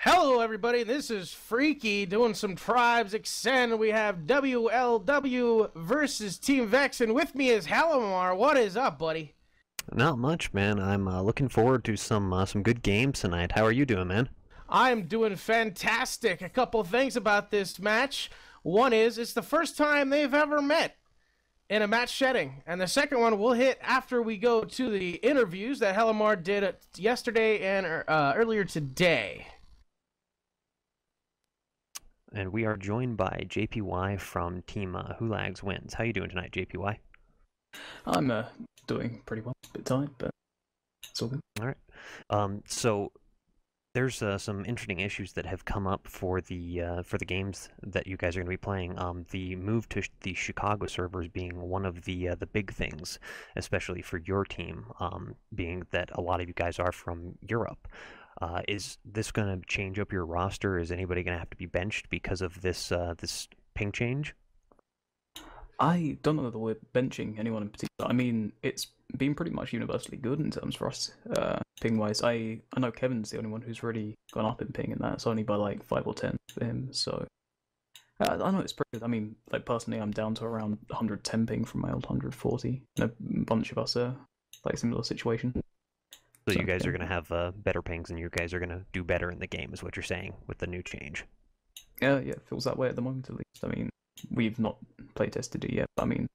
Hello, everybody. This is Freaky doing some Tribes Extend. We have WLW versus Team VeX, and with me is Halamar. What is up, buddy? Not much, man. I'm looking forward to some good games tonight. How are you doing, man? I'm doing fantastic. A couple things about this match. One is it's the first time they've ever met in a match setting, and the second one we'll hit after we go to the interviews that Halamar did yesterday and earlier today. And we are joined by JPY from Team Hulags Wins. How you doing tonight, JPY? I'm doing pretty well. A bit tired, but it's all good. All right. So there's some interesting issues that have come up for the games that you guys are going to be playing. The move to the Chicago servers being one of the big things, especially for your team, being that a lot of you guys are from Europe. Is this going to change up your roster? Is anybody going to have to be benched because of this this ping change? I don't know that we're benching anyone in particular. I mean, it's been pretty much universally good in terms for us, ping-wise. I know Kevin's the only one who's really gone up in ping, and that's only by like 5 or 10 for him, so... I know it's pretty good. I mean, like, personally, I'm down to around 110 ping from my old 140, and a bunch of us are, like, similar situation. So you guys are going to have better pings, and you guys are going to do better in the game, is what you're saying, with the new change. Yeah, it feels that way at the moment, at least. I mean, we've not play tested it yet, but I mean,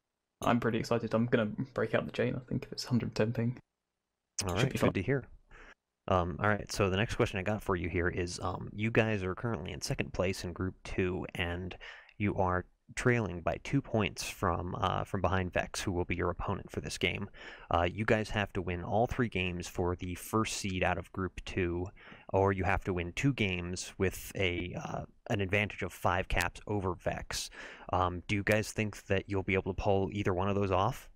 I'm pretty excited. I'm going to break out the chain, I think, if it's 110 ping. All right, good to hear. All right, so the next question I got for you here is, you guys are currently in second place in Group 2, and you are trailing by 2 points from behind VeX, who will be your opponent for this game. You guys have to win all 3 games for the first seed out of Group 2, or you have to win 2 games with an advantage of 5 caps over VeX. Do you guys think that you'll be able to pull either one of those off?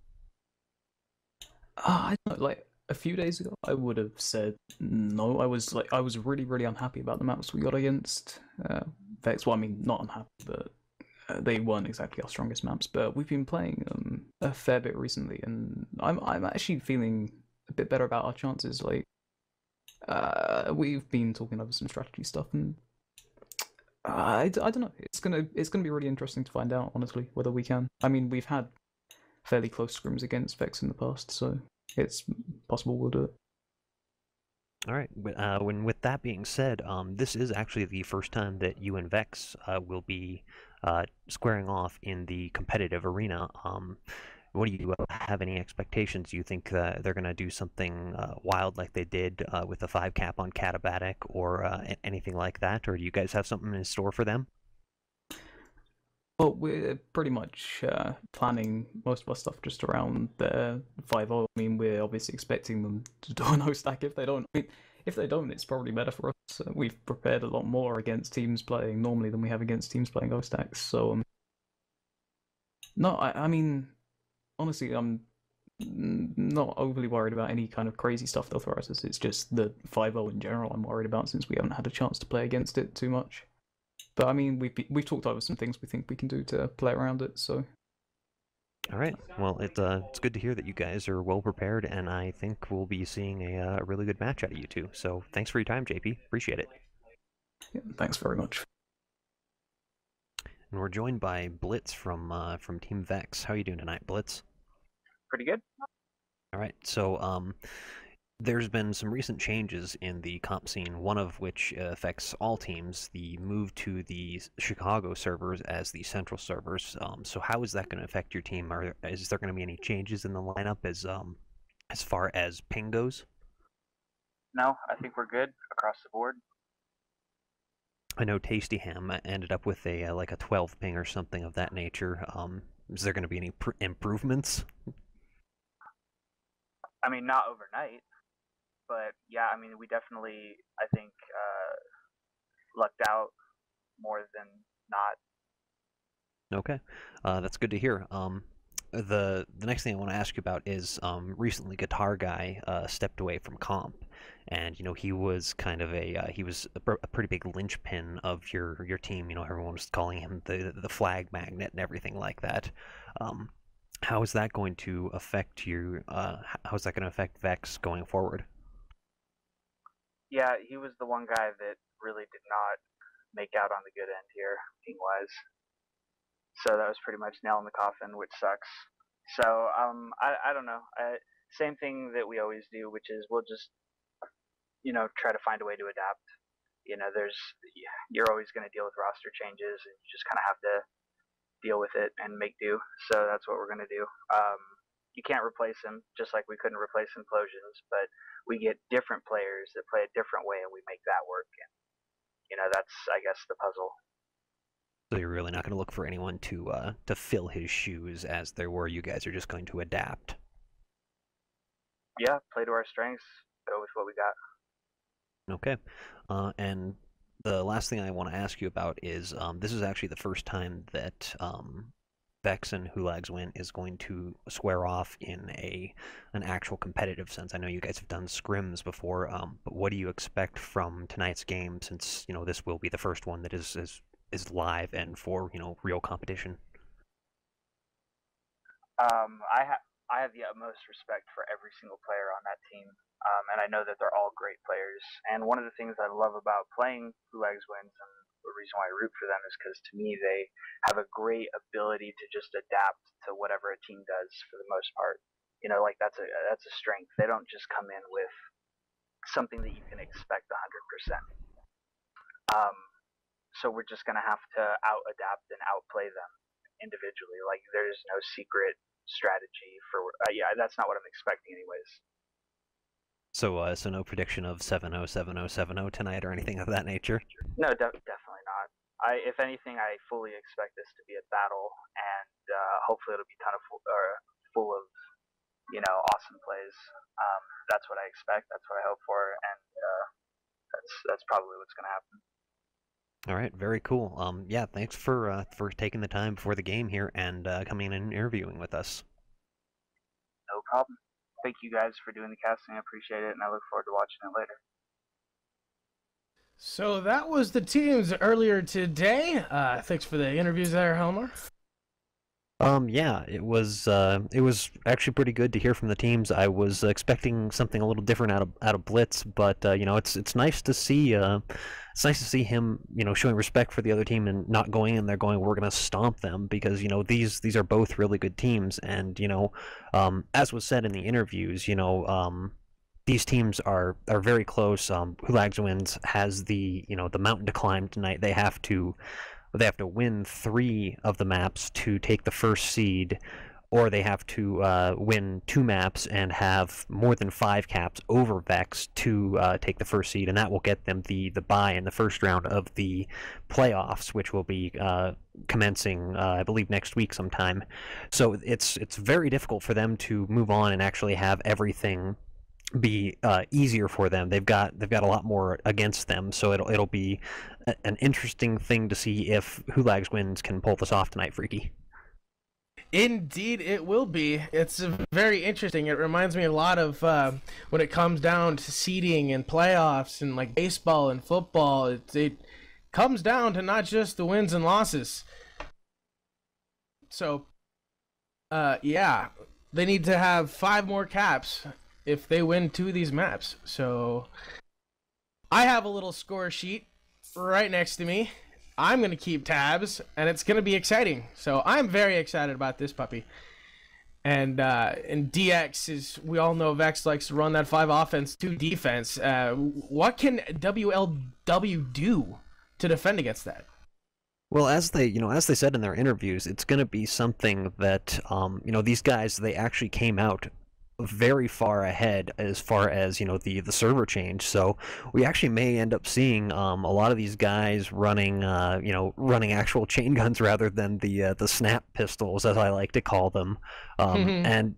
I don't know, like a few days ago, I would have said no. I was really, really unhappy about the maps we got against VeX. Well, I mean, not unhappy, but they weren't exactly our strongest maps, but we've been playing a fair bit recently, and I'm actually feeling a bit better about our chances. Like, we've been talking over some strategy stuff, and I don't know. It's gonna be really interesting to find out, honestly, whether we can. I mean, we've had fairly close scrims against VeX in the past, so it's possible we'll do it. All right. With that being said, this is actually the first time that you and VeX will be squaring off in the competitive arena. What do you have any expectations? Do you think they're going to do something wild like they did with the 5 cap on Katabatic or anything like that? Or do you guys have something in store for them? Well, we're pretty much planning most of our stuff just around the 5-0. I mean, we're obviously expecting them to do a no stack. If they don't, I mean, if they don't, it's probably better for us. We've prepared a lot more against teams playing normally than we have against teams playing O stacks. So, no, I mean, honestly, I'm not overly worried about any kind of crazy stuff they'll throw at us. It's just the 5-0 in general I'm worried about, since we haven't had a chance to play against it too much. But I mean, we've talked over some things we think we can do to play around it. So, all right. Well, it's good to hear that you guys are well prepared, and I think we'll be seeing a really good match out of you two. So, thanks for your time, JP. Appreciate it. Yeah, thanks very much. And we're joined by Blitz from Team VeX. How are you doing tonight, Blitz? Pretty good. All right. So, there's been some recent changes in the comp scene, one of which affects all teams, the move to the Chicago servers as the central servers. So how is that going to affect your team? Is there going to be any changes in the lineup as far as ping goes? No, I think we're good across the board. I know Tasty Ham ended up with a like a 12 ping or something of that nature. Is there going to be any improvements? I mean, not overnight. But yeah, I mean, we definitely, I think, lucked out more than not. Okay, that's good to hear. The next thing I want to ask you about is recently Guitar Guy stepped away from comp, and you know he was kind of he was a pretty big linchpin of your team. You know, everyone was calling him the flag magnet and everything like that. How is that going to affect you? How is that going to affect VeX going forward? Yeah, he was the one guy that really did not make out on the good end here, team-wise. So that was pretty much nail in the coffin, which sucks. So I don't know. Same thing that we always do, which is we'll just try to find a way to adapt. You're always going to deal with roster changes, and you just kind of have to deal with it and make do. So that's what we're going to do. You can't replace him, just like we couldn't replace Implosions, but we get different players that play a different way, and we make that work. And that's, I guess, the puzzle. So you're really not going to look for anyone to fill his shoes, as there were. You guys are just going to adapt. Yeah, play to our strengths, go with what we got. Okay, and the last thing I want to ask you about is this is actually the first time that VeX and Hulags Win is going to square off in an actual competitive sense. I know you guys have done scrims before, but what do you expect from tonight's game, since this will be the first one that is live and for real competition? I have the utmost respect for every single player on that team, and I know that they're all great players. And one of the things I love about playing Hulags Wins, and the reason why I root for them, is because to me they have a great ability to just adapt to whatever a team does for the most part. Like that's a strength. They don't just come in with something that you can expect 100%. So we're just gonna have to out-adapt and outplay them individually. Like there's no secret strategy for that's not what I'm expecting anyways. So no prediction of 7-0, 7-0, 7-0 tonight or anything of that nature? No, definitely not. If anything, I fully expect this to be a battle, and hopefully it'll be full of awesome plays. That's what I expect, that's what I hope for, and that's probably what's going to happen. All right, very cool. Yeah, thanks for taking the time before the game here and coming in and interviewing with us. No problem. Thank you guys for doing the casting. I appreciate it, and I look forward to watching it later. So that was the teams earlier today. Thanks for the interviews there, Helmer. Yeah, it was actually pretty good to hear from the teams. I was expecting something a little different out of Blitz, but it's nice to see him showing respect for the other team and not going in there going, we're gonna stomp them, because these are both really good teams, and as was said in the interviews, these teams are very close. Hulags Wins has the mountain to climb tonight. They have to win 3 of the maps to take the first seed, or they have to win 2 maps and have more than 5 caps over VeX to take the first seed, and that will get them the bye in the first round of the playoffs, which will be commencing, I believe, next week sometime. So it's very difficult for them to move on and actually have everything be easier for them. They've got a lot more against them, so it'll be an interesting thing to see if Hulags Wins can pull this off tonight, Freaky. Indeed, it will be. It's very interesting. It reminds me a lot of when it comes down to seeding and playoffs and like baseball and football. It comes down to not just the wins and losses. So, yeah, they need to have 5 more caps if they win 2 of these maps. So I have a little score sheet right next to me. I'm going to keep tabs, and it's going to be exciting. So I'm very excited about this puppy. And DX is, we all know VeX likes to run that 5 offense, 2 defense. What can WLW do to defend against that? Well, as they said in their interviews, it's going to be something that these guys, they actually came out very far ahead as far as the server change, so we actually may end up seeing a lot of these guys running actual chain guns rather than the snap pistols, as I like to call them. And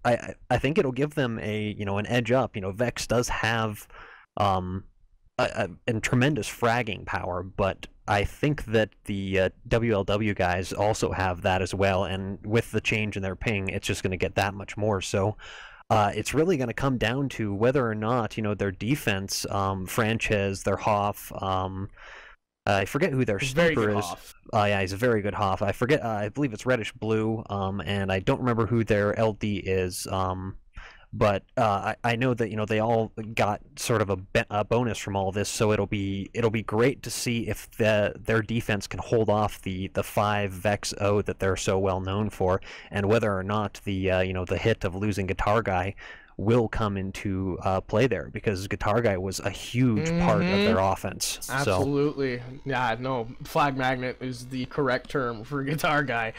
I think it'll give them an edge up. VeX does have a tremendous fragging power, but I think that the WLW guys also have that as well, and with the change in their ping, it's just going to get that much more. So it's really going to come down to whether or not their defense, Frances, their Hoff, I forget who their sniper is. Yeah, he's a very good Hoff. I forget. I believe it's reddish blue, and I don't remember who their LD is. but I know that they all got sort of a bonus from all this, so it'll be great to see if their defense can hold off the 5 VeX O that they're so well known for, and whether or not the the hit of losing Guitar Guy will come into play there, because Guitar Guy was a huge part of their offense. Absolutely. So. Yeah, no, flag magnet is the correct term for Guitar Guy.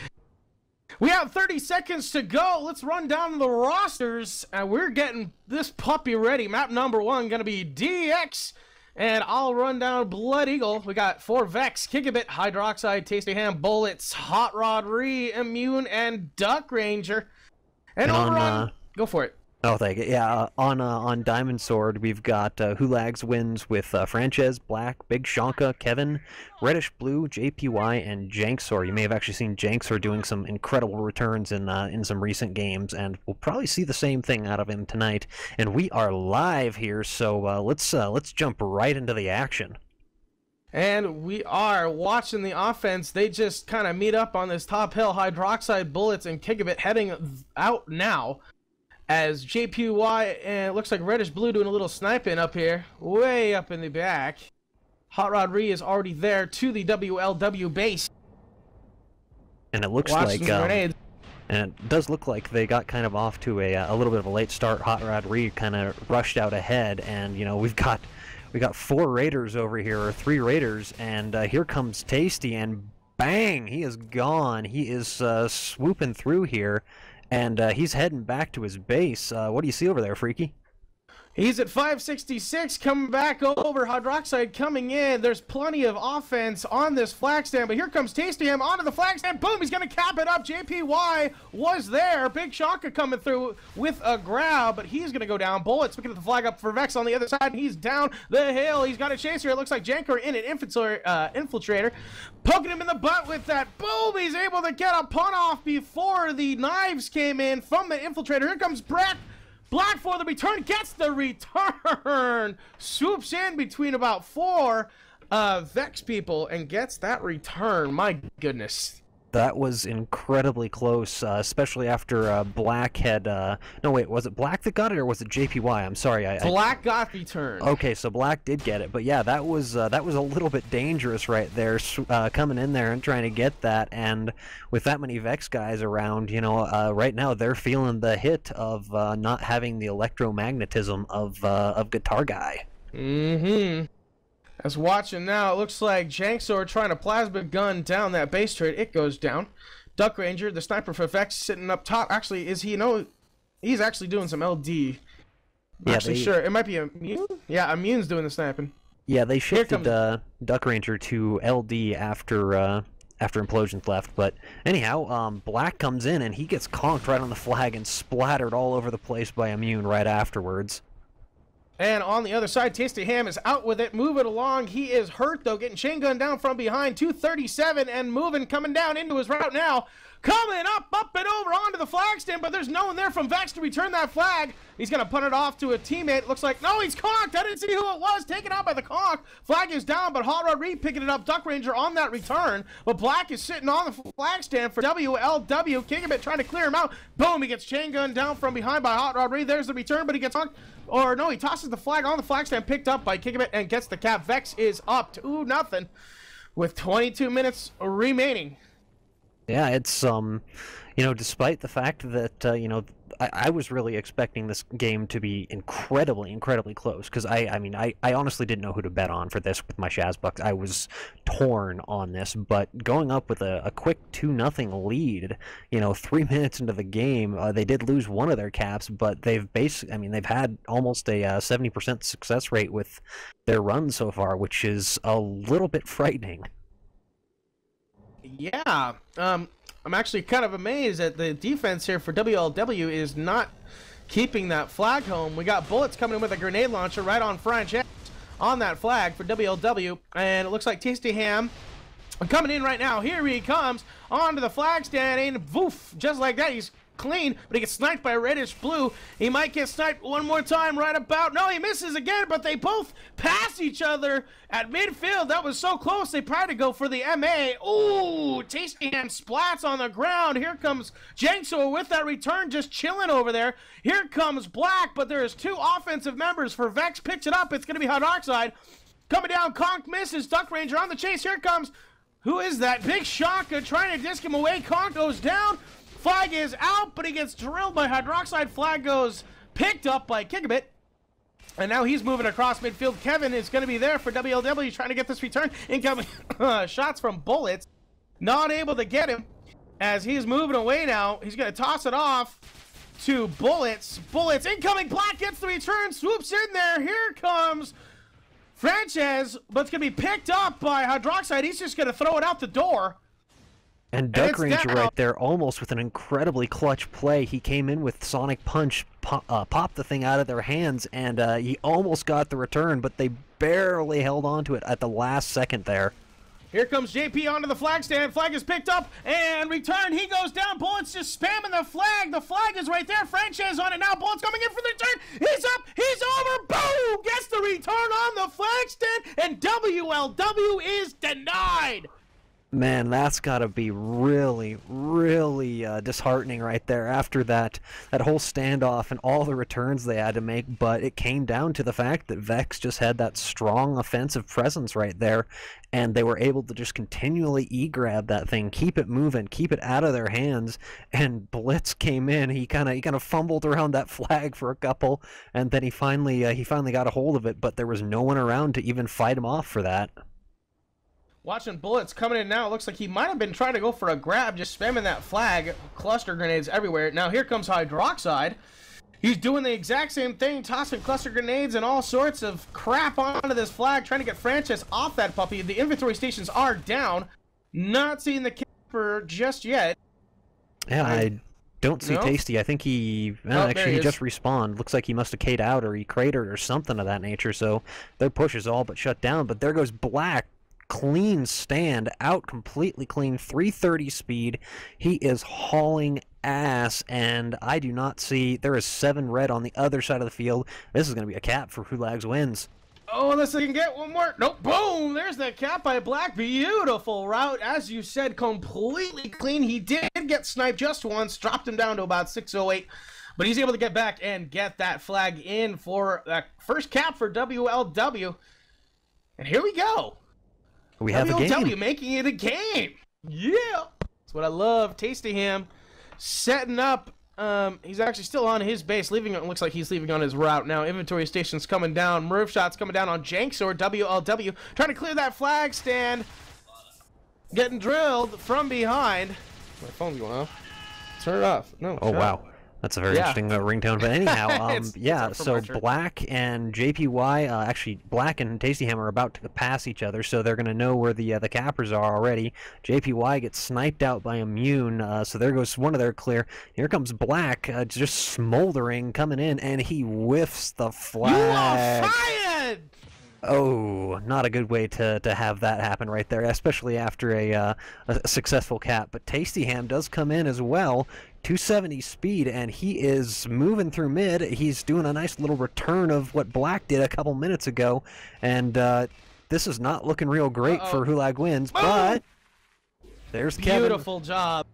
We have 30 seconds to go. Let's run down the rosters, and we're getting this puppy ready. Map number 1 going to be DX, and I'll run down Blood Eagle. We got 4 VeX, Gigabit, Hydroxide, Tasty Ham, Bullets, Hot Rod Re, Immune, and Duck Ranger. And over on... Go for it. Oh, thank you. Yeah, on Diamond Sword, we've got Hulags wins with Frances, Black, Big Shonka, Kevin, Reddish Blue, JPY, and Janksor. You may have actually seen Janksor doing some incredible returns in some recent games, and we'll probably see the same thing out of him tonight. And we are live here, so let's jump right into the action. And we are watching the offense. They just kind of meet up on this top hill. Hydroxide, Bullets, and Gigabit heading out now. As JPY and it looks like Reddish Blue doing a little sniping up here, way up in the back. Hot Rod Re is already there to the WLW base. And it looks like, and it does look like they got kind of off to a little bit of a late start. Hot Rod Re kind of rushed out ahead, and we got 4 Raiders over here, or 3 Raiders, and here comes Tasty, and bang, he is gone. He is swooping through here. And he's heading back to his base. What do you see over there, Freaky? He's at 566, coming back over. Hydroxide coming in. There's plenty of offense on this flag stand, but here comes Tasty Ham onto the flag stand. Boom, he's going to cap it up. JPY was there. Big Shonka coming through with a grab, but he's going to go down. Bullets picking the flag up for VeX on the other side, and he's down the hill. He's got a chaser. It looks like Janker in an infiltrator. Poking him in the butt with that. Boom, he's able to get a punt off before the knives came in from the infiltrator. Here comes Brett. Black for the return, gets the return, swoops in between about 4 VeX people and gets that return. My goodness. That was incredibly close, especially after Black had... no, wait, was it Black that got it, or was it JPY? I'm sorry. Black got the turn. Okay, so Black did get it, but yeah, that was a little bit dangerous right there, coming in there and trying to get that, and with that many VeX guys around, right now they're feeling the hit of not having the electromagnetism of Guitar Guy. Mm-hmm. As watching now, it looks like Janksor trying to plasma gun down that base turret. It goes down. Duck Ranger, the sniper for VeX, sitting up top. Actually, is he? No, he's actually doing some LD. Yeah, sure. It might be Immune. Yeah, Immune's doing the sniping. Yeah, they shifted Duck Ranger to LD after Implosions left. But anyhow, Black comes in and he gets conked right on the flag and splattered all over the place by Immune right afterwards. And on the other side, Tasty Ham is out with it, moving along. He is hurt, though, getting chain gunned down from behind. 237 and moving, coming down into his route now. Coming up and over onto the flag stand, but there's no one there from VeX to return that flag. He's going to punt it off to a teammate. Looks like, no, he's conked. I didn't see who it was. Taken out by the conk. Flag is down, but Hot Rod Re picking it up. Duck Ranger on that return. But Black is sitting on the flag stand for WLW. Gigabit trying to clear him out. Boom, he gets chain gunned down from behind by Hot Rod Re. There's the return, but he gets conked. Or no, he tosses the flag on the flag stand, picked up by Gigabit and gets the cap. VeX is up 2-0 with 22 minutes remaining. Yeah, it's despite the fact that I was really expecting this game to be incredibly close, because I honestly didn't know who to bet on for this with my Shazbucks. I was torn on this, but going up with a quick 2-0 lead, 3 minutes into the game, they did lose one of their caps, but they've had almost a 70% success rate with their run so far, which is a little bit frightening. Yeah, I'm actually kind of amazed that the defense here for WLW is not keeping that flag home. We got Bullets coming in with a grenade launcher right on Frances on that flag for WLW, and it looks like Tasty Ham coming in right now. Here he comes onto the flag stand, and woof, just like that, he's clean, but he gets sniped by Reddish Blue. He might get sniped one more time right about. No, he misses again, but they both pass each other at midfield. That was so close. They tried to go for the MA. Ooh, Tasty Hand splats on the ground. Here comes Jangso with that return, just chilling over there. Here comes Black, but there is 2 offensive members for VeX. Picks it up. It's going to be Hydroxide. Coming down, Conk misses. Duck Ranger on the chase. Here comes, who is that? Big Shaka trying to disc him away. Conk goes down. Flag is out, but he gets drilled by Hydroxide. Flag goes picked up by Kikabit. And now he's moving across midfield. Kevin is going to be there for WLW trying to get this return. Incoming shots from Bullets. Not able to get him as he's moving away now. He's going to toss it off to Bullets. Bullets incoming. Black gets the return. Swoops in there. Here comes Frances, but it's going to be picked up by Hydroxide. He's just going to throw it out the door. And Duck Ranger right there, almost with an incredibly clutch play. He came in with Sonic Punch, popped the thing out of their hands, and he almost got the return, but they barely held on to it at the last second there. Here comes JP onto the flag stand. Flag is picked up and returned. He goes down. Bullets just spamming the flag. The flag is right there. Franchise on it now. Bullets coming in for the return. He's up. He's over. Boom! Gets the return on the flag stand, and WLW is denied. Man, that's got to be really, really disheartening right there after that whole standoff and all the returns they had to make. But it came down to the fact that VeX just had that strong offensive presence right there, and they were able to just continually e-grab that thing, keep it moving, keep it out of their hands. And Blitz came in. He kind of fumbled around that flag for a couple, and then he finally got a hold of it. But there was no one around to even fight him off for that. Watching Bullets coming in now, it looks like he might have been trying to go for a grab, just spamming that flag. Cluster grenades everywhere. Now here comes Hydroxide. He's doing the exact same thing, tossing cluster grenades and all sorts of crap onto this flag, trying to get Frances off that puppy. The inventory stations are down. Not seeing the camper just yet. Yeah, I don't see Tasty. I think he actually he just respawned. Looks like he must have K'd out or he cratered or something of that nature, so their push is all but shut down. But there goes Black. Clean stand, out completely clean, 330 speed. He is hauling ass, and I do not see, there is 7 red on the other side of the field. This is going to be a cap for Hulags wins. Oh, unless they can get one more. Nope, boom, there's that cap by Black. Beautiful route, as you said, completely clean. He did get sniped just once, dropped him down to about 608, but he's able to get back and get that flag in for that first cap for WLW. And here we go. We have a game. Making it a game. Yeah. That's what I love. Tasty Ham setting up. He's actually still on his base. Leaving. It looks like he's leaving on his route now. Inventory stations coming down. Merv shots coming down on Janks or WLW. Trying to clear that flag stand. Getting drilled from behind. My phone's going off. Turn it off. No. Oh, wow. That's a very interesting ringtone. But anyhow, yeah, so Black and JPY, actually, Black and Tasty Ham are about to pass each other, so they're going to know where the cappers are already. JPY gets sniped out by Immune, so there goes one of their clear. Here comes Black, just smoldering, coming in, and he whiffs the flag. You are fired! Oh, not a good way to have that happen right there, especially after a successful cap. But Tasty Ham does come in as well, 270 speed, and he is moving through mid. He's doing a nice little return of what Black did a couple minutes ago, and this is not looking real great for Hulag wins, but there's Kevin. Beautiful job.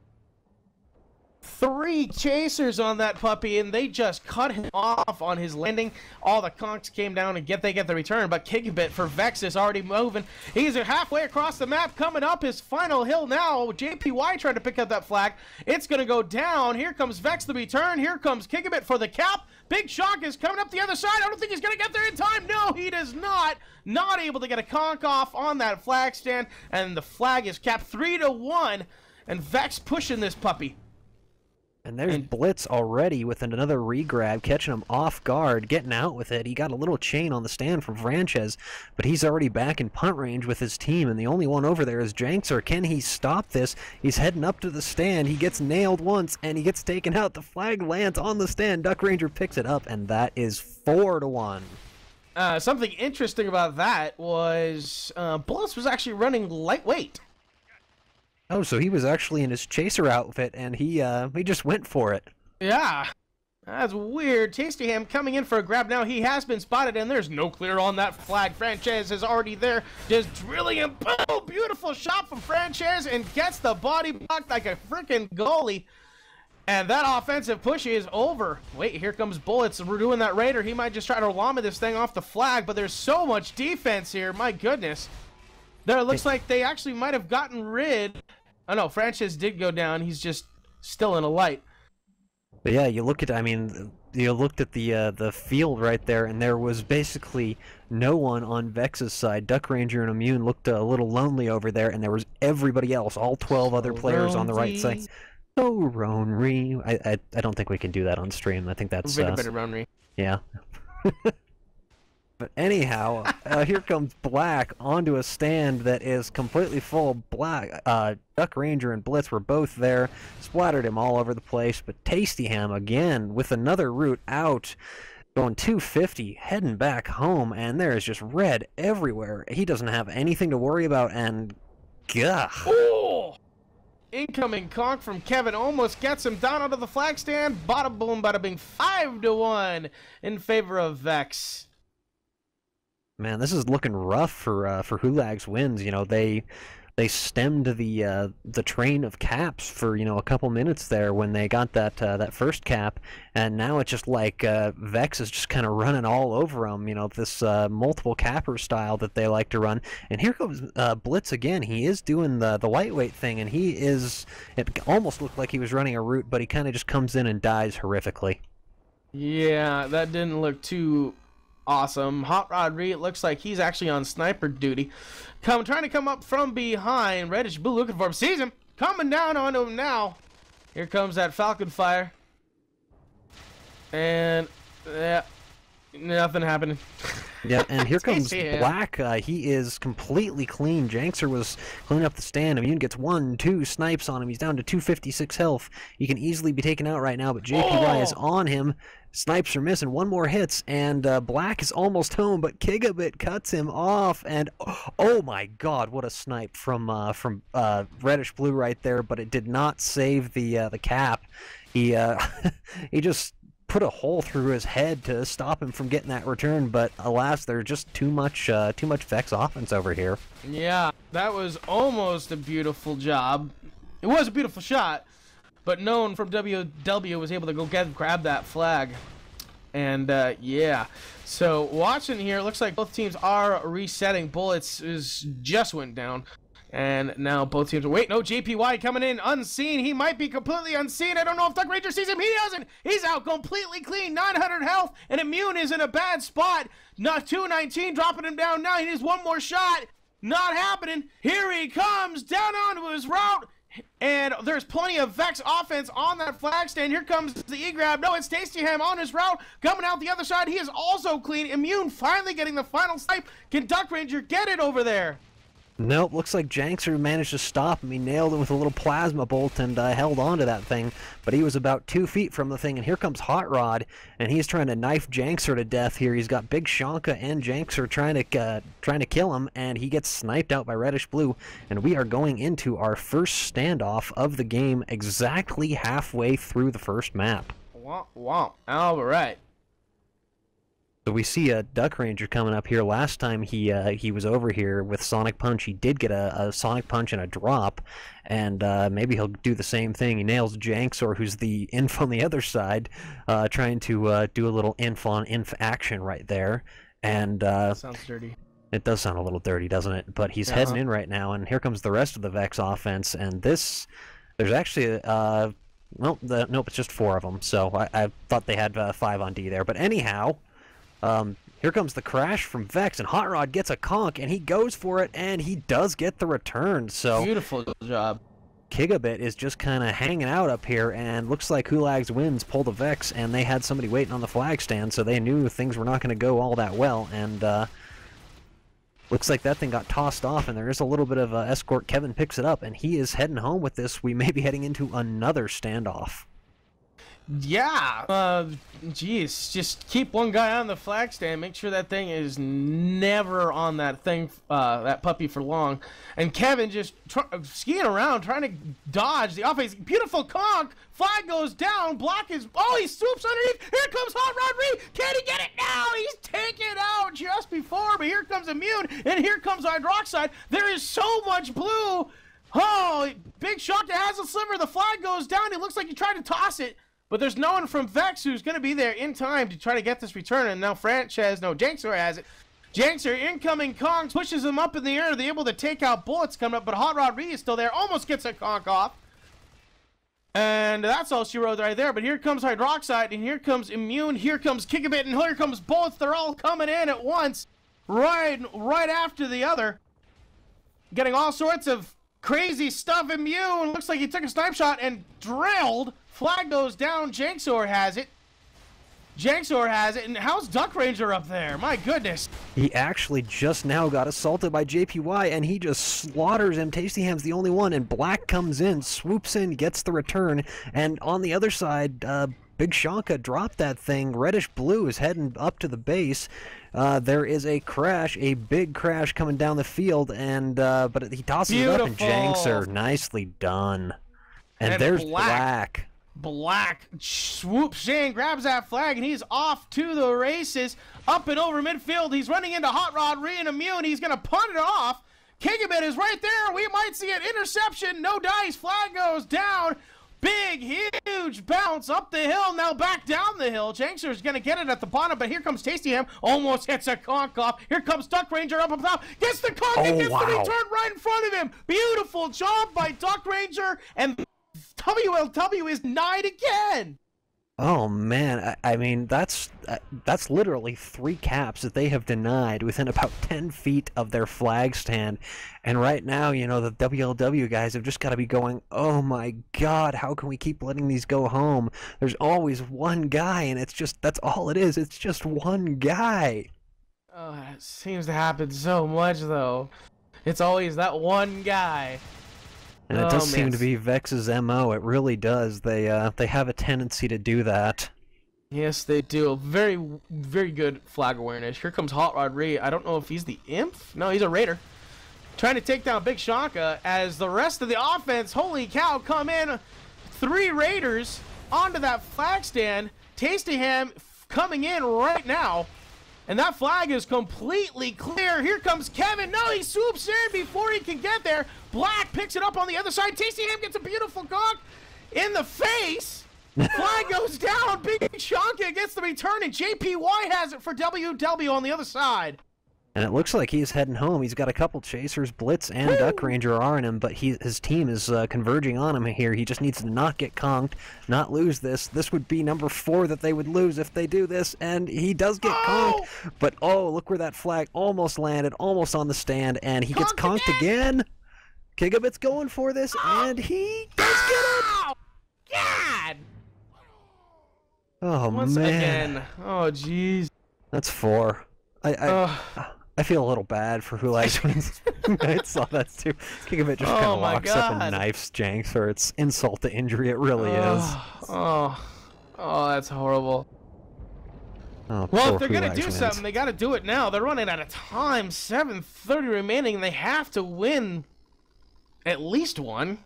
3 chasers on that puppy, and they just cut him off on his landing. All the conks came down and they get the return, but Gigabit for VeX is already moving. He's halfway across the map, coming up his final hill now. JPY trying to pick up that flag. It's going to go down. Here comes VeX the return. Here comes Gigabit for the cap. Big Shock is coming up the other side. I don't think he's going to get there in time. No, he does not. Not able to get a conk off on that flag stand, and the flag is capped 3-1, and VeX pushing this puppy. And there's Blitz already with another regrab, catching him off guard, getting out with it. He got a little chain on the stand from Frances, but he's already back in punt range with his team, and the only one over there is Jankser. Can he stop this? He's heading up to the stand. He gets nailed once, and he gets taken out. The flag lands on the stand. Duck Ranger picks it up, and that is 4-1. Something interesting about that was Blitz was actually running lightweight. Oh, so he was actually in his chaser outfit, and he just went for it. Yeah. That's weird. Tasty Ham coming in for a grab now. He has been spotted, and there's no clear on that flag. Franchise is already there, just drilling him. Boom! Beautiful shot from Franchise, and gets the body blocked like a freaking goalie. And that offensive push is over. Wait, here comes Bullets. We're doing that Raider. He might just try to llama this thing off the flag, but there's so much defense here. My goodness. There, it looks like they actually might have gotten rid. Oh, no, Franchise did go down. He's just still in a light. But yeah, you look at, I mean, you looked at the field right there, and there was basically no one on VeX's side. Duck Ranger and Immune looked a little lonely over there, and there was everybody else, all 12 other players on the right side. So Ronry. I don't think we can do that on stream. I think that's better Ronry. Yeah. But anyhow, here comes Black onto a stand that is completely full. Black, Duck Ranger and Blitz were both there, splattered him all over the place. But Tasty Ham again with another route out, going 250, heading back home, and there is just red everywhere. He doesn't have anything to worry about, and gah. Oh! Incoming conk from Kevin almost gets him down onto the flag stand. Bada boom, bada bing, 5-1 in favor of VeX. Man, this is looking rough for Hulags wins. You know, they stemmed the train of caps for, you know, a couple minutes there when they got that first cap, and now it's just like VeX is just kind of running all over them. You know, this multiple capper style that they like to run. And here comes Blitz again. He is doing the lightweight thing, and he is. It almost looked like he was running a route, but he kind of just comes in and dies horrifically. Yeah, that didn't look too awesome. Hot Rod Reed, it looks like he's actually on sniper duty. Trying to come up from behind. Reddish Blue looking for him. Sees him. Coming down on him now. Here comes that Falcon Fire. And, yeah, nothing happening. Yeah, and here comes Black. He is completely clean. Jankser was cleaning up the stand. Immune gets 1-2 snipes on him. He's down to 256 health. He can easily be taken out right now, but JPY is on him. Snipes are missing. One more hits, and Black is almost home, but Gigabit cuts him off, and oh my god, what a snipe from Reddish Blue right there, but it did not save the cap. He he just put a hole through his head to stop him from getting that return, but alas, there's just too much VeX offense over here. Yeah, that was almost a beautiful job. It was a beautiful shot, but no one from WW was able to go grab that flag. And yeah, so watching here, it looks like both teams are resetting. Bullets just went down. And now both teams are... Wait, no, JPY coming in unseen. He might be completely unseen. I don't know if Duck Ranger sees him. He doesn't. He's out completely clean. 900 health. And Immune is in a bad spot. Not 219, dropping him down now. He needs one more shot. Not happening. Here he comes down onto his route. And there's plenty of VeX offense on that flag stand. Here comes the E-grab. No, it's Tasty Ham on his route. Coming out the other side. He is also clean. Immune finally getting the final snipe. Can Duck Ranger get it over there? Nope, looks like Jankser managed to stop him. He nailed him with a little plasma bolt and held on to that thing, but he was about 2 feet from the thing, and here comes Hot Rod, and he's trying to knife Jankser to death here. He's got Big Shanka and Jankser trying to kill him, and he gets sniped out by Reddish Blue, and we are going into our first standoff of the game exactly halfway through the first map. Wow. All right. So we see a Duck Ranger coming up here. Last time he was over here with Sonic Punch, he did get a Sonic Punch and a drop, and maybe he'll do the same thing. He nails Janksor, who's the inf on the other side, trying to do a little inf on inf action right there. And sounds dirty. It does sound a little dirty, doesn't it? But he's heading in right now, and here comes the rest of the VeX offense. And there's actually nope, it's just 4 of them. So I thought they had 5 on D there, but anyhow. Here comes the crash from VeX, and Hot Rod gets a conk, and he goes for it, and he does get the return. So beautiful job. Gigabit is just kind of hanging out up here, and looks like Hulags wins pull the VeX, and they had somebody waiting on the flag stand, so they knew things were not going to go all that well, and looks like that thing got tossed off, and there is a little bit of escort. Kevin picks it up, and he is heading home with this. We may be heading into another standoff. Yeah, geez, just keep one guy on the flag stand. Make sure that thing is never on that thing, that puppy for long. And Kevin just skiing around, trying to dodge the offense. Beautiful conk. Flag goes down. Block is. Oh, he swoops underneath. Here comes Hot Rod Reed. Can he get it now? He's taken out just before, but here comes Immune, and here comes Hydroxide. There is so much blue. Oh, Big Shock has a sliver. The flag goes down. It looks like he tried to toss it. But there's no one from VeX who's going to be there in time to try to get this return. And now Jankster has it. Jankster, incoming conks, pushes him up in the air. They're able to take out bullets coming up, but Hot Rod Reed is still there. Almost gets a conk off. And that's all she wrote right there. But here comes Hydroxide, and here comes Immune. Here comes Kickabit, and here comes Bullets. They're all coming in at once, right after the other. Getting all sorts of crazy stuff. Immune looks like he took a snipe shot and drilled. Flag goes down. Janksor has it. And how's Duck Ranger up there? My goodness. He actually just now got assaulted by JPY, and he just slaughters him. Tasty Ham's the only one, and Black comes in, swoops in, gets the return, and on the other side, Big Shanka dropped that thing. Reddish Blue is heading up to the base. There is a crash, a big crash coming down the field, and but he tosses it up, and Jankser, nicely done. And there's Black. Black swoops in, grabs that flag, and he's off to the races. Up and over midfield, he's running into Hot Rod Reed and Immune. He's going to punt it off. Kigabit is right there. We might see an interception. No dice. Flag goes down. Big, huge bounce up the hill. Now back down the hill. Jankster's going to get it at the bottom, but here comes Tasty Ham. Almost hits a conk off. Here comes Duck Ranger up top. Gets the conk and gets the return right in front of him. Beautiful job by Duck Ranger, and WLW is 9 again. Oh man, I mean that's literally 3 caps that they have denied within about 10 feet of their flag stand, and right now, you know, the WLW guys have just got to be going, oh my god, how can we keep letting these go home? There's always one guy, and that's all it is. It's just one guy. Oh, it seems to happen so much though. It's always that one guy. And it does seem to be VeX's MO. It really does. They have a tendency to do that. Yes, they do. Very, very good flag awareness. Here comes Hot Rod Reed. I don't know if he's the imp. No, he's a raider. Trying to take down Big Shanka as the rest of the offense, holy cow, come in. 3 raiders onto that flag stand. Tasty Ham coming in right now. And that flag is completely clear. Here comes Kevin. No, he swoops in before he can get there. Black picks it up on the other side. Tasty Ham gets a beautiful conk in the face. Flag goes down. Big Shanka gets the return, and JPY has it for WW on the other side. And it looks like he's heading home. He's got a couple chasers. Blitz and Duck Ranger are on him, but his team is converging on him here. He just needs to not get conked, not lose this. This would be number 4 that they would lose if they do this, and he does get conked. But oh, look where that flag almost landed, almost on the stand, and he gets conked again. Gigabit's going for this, and he does get it! God! Oh, Once man. again. Oh, jeez. That's 4. I feel a little bad for who likes wins. I saw that too. Gigabit just kind of walks up and knifes Jankster. It's insult to injury. It really is. Oh, that's horrible. Oh, well, if they're going to do something, they got to do it now. They're running out of time. 7:30 remaining, and they have to win at least one.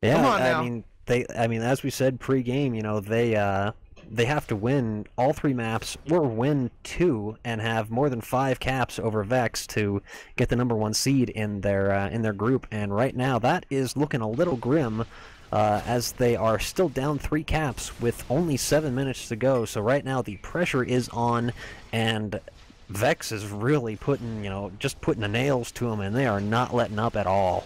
Yeah, come on now. I mean, as we said pre-game, you know, they have to win all 3 maps or win 2 and have more than 5 caps over VeX to get the number 1 seed in their group. And right now, that is looking a little grim, as they are still down 3 caps with only 7 minutes to go. So right now, the pressure is on, and VeX is really putting the nails to them, and they are not letting up at all.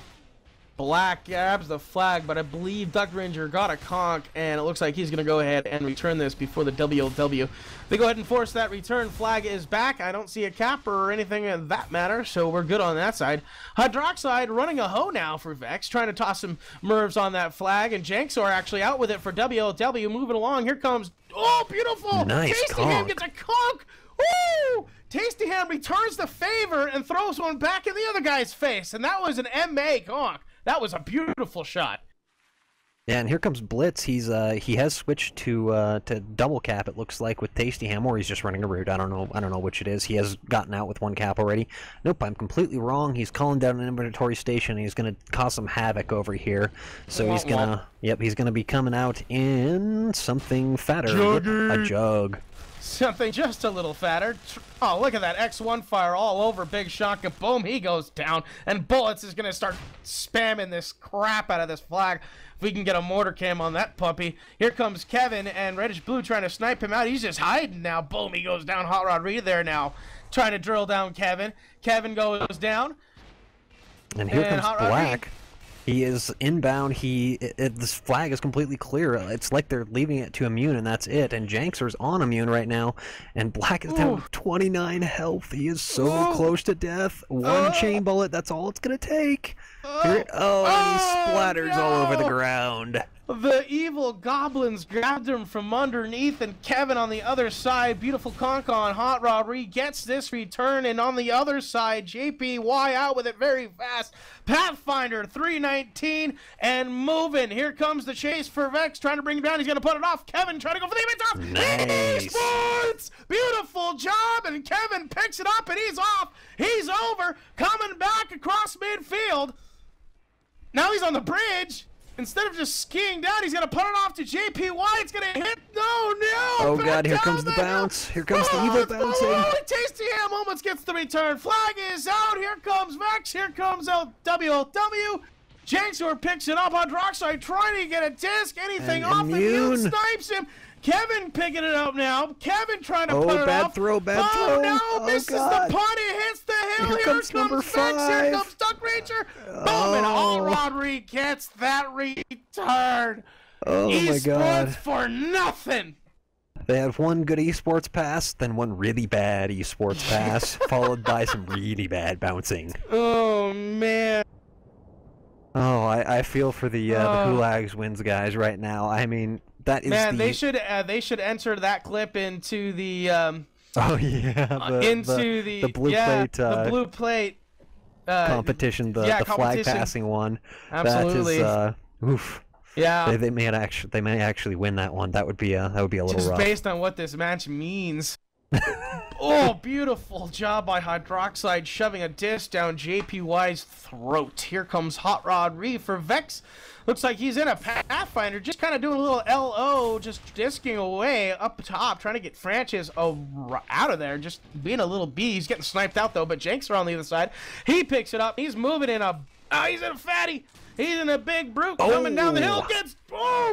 Black grabs the flag, but I believe Duck Ranger got a conk, and it looks like he's going to go ahead and return this before the WLW. They go ahead and force that return. Flag is back. I don't see a cap or anything of that matter, so we're good on that side. Hydroxide running a hoe now for VeX, trying to toss some Mervs on that flag, and Janksor actually out with it for WLW. Moving along. Here comes, oh, beautiful! Nice Tasty Ham gets a conk! Woo! Tasty Ham returns the favor and throws one back in the other guy's face, and that was an MA conk. That was a beautiful shot. Yeah, and here comes Blitz. He has switched to double cap. It looks like with Tasty Ham, or he's just running a route. I don't know which it is. He has gotten out with one cap already. Nope, I'm completely wrong. He's calling down an inventory station. And he's gonna cause some havoc over here. So he's gonna he's gonna be coming out in something fatter, a jug. Something just a little fatter. Oh, look at that X1 fire all over Big Shaka. Boom, he goes down. And Bullets is going to start spamming this crap out of this flag. If we can get a mortar cam on that puppy. Here comes Kevin and Reddish Blue trying to snipe him out. He's just hiding now. Boom, he goes down. Hot Rod Reed there now. Trying to drill down Kevin. Kevin goes down. And here comes Black. He is inbound. This flag is completely clear. It's like they're leaving it to Immune, and that's it. And Jankster's on Immune right now, and Black is down 29 health. He is so close to death. One chain bullet, that's all it's going to take. And he splatters all over the ground. The evil goblins grabbed him from underneath, and Kevin on the other side. Beautiful Concon. Hot Rod Reed gets this return, and on the other side, JPY out with it very fast. Pathfinder 319 and moving. Here comes the chase for VeX, trying to bring him down. He's going to put it off. Kevin trying to go for the image off. Nice. Esports! Beautiful job, and Kevin picks it up, and he's off. He's over, coming back across midfield. Now he's on the bridge. Instead of just skiing down, he's going to put it off to JPY. It's going to hit. No. Oh, God, here comes the bounce. Here comes the evil bouncing. Tasty Ham almost gets the return. Flag is out. Here comes VeX. Here comes LWLW. Jankster picks it up on Hydroxide, trying to get a disc. Anything off. Immune snipes him. Kevin picking it up now. Kevin trying to put it off. Bad throw. No, misses the punt. He hits the hill. Here comes number 5. VeX. Here comes Duck Ranger. Boom, and all Rodri gets that return. Oh, my God. Esports for nothing. They had one good esports pass, then one really bad esports pass, followed by some really bad bouncing. Oh, man. Oh, I feel for the Hulags wins guys right now. I mean, that is they should enter that clip into the oh yeah, the blue plate competition, the flag passing one. Absolutely. That is oof. Yeah. They may actually win that one. That would be a little just rough. Based on what this match means. Oh, beautiful job by Hydroxide, shoving a disc down JPY's throat. Here comes Hot Rod Reed for VeX. Looks like he's in a Pathfinder, just kind of doing a little LO, just disking away up top, trying to get Francis out of there, just being a little bee. He's getting sniped out, though, but Jankster on the other side. He picks it up. He's moving in a... he's in a fatty. He's in a big brute coming down the hill.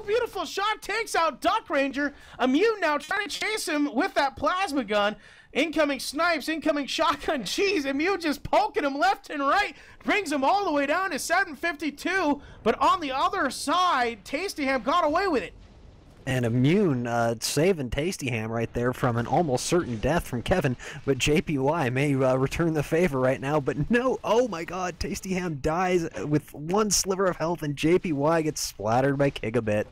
Beautiful shot. Takes out Duck Ranger. Immune now trying to chase him with that plasma gun. Incoming snipes, incoming shotgun. Jeez, Immune just poking him left and right. Brings him all the way down to 752. But on the other side, Tasty Ham got away with it. And Immune saving Tasty Ham right there from an almost certain death from Kevin. But JPY may return the favor right now. But no, oh my God, Tasty Ham dies with one sliver of health, and JPY gets splattered by Gigabit.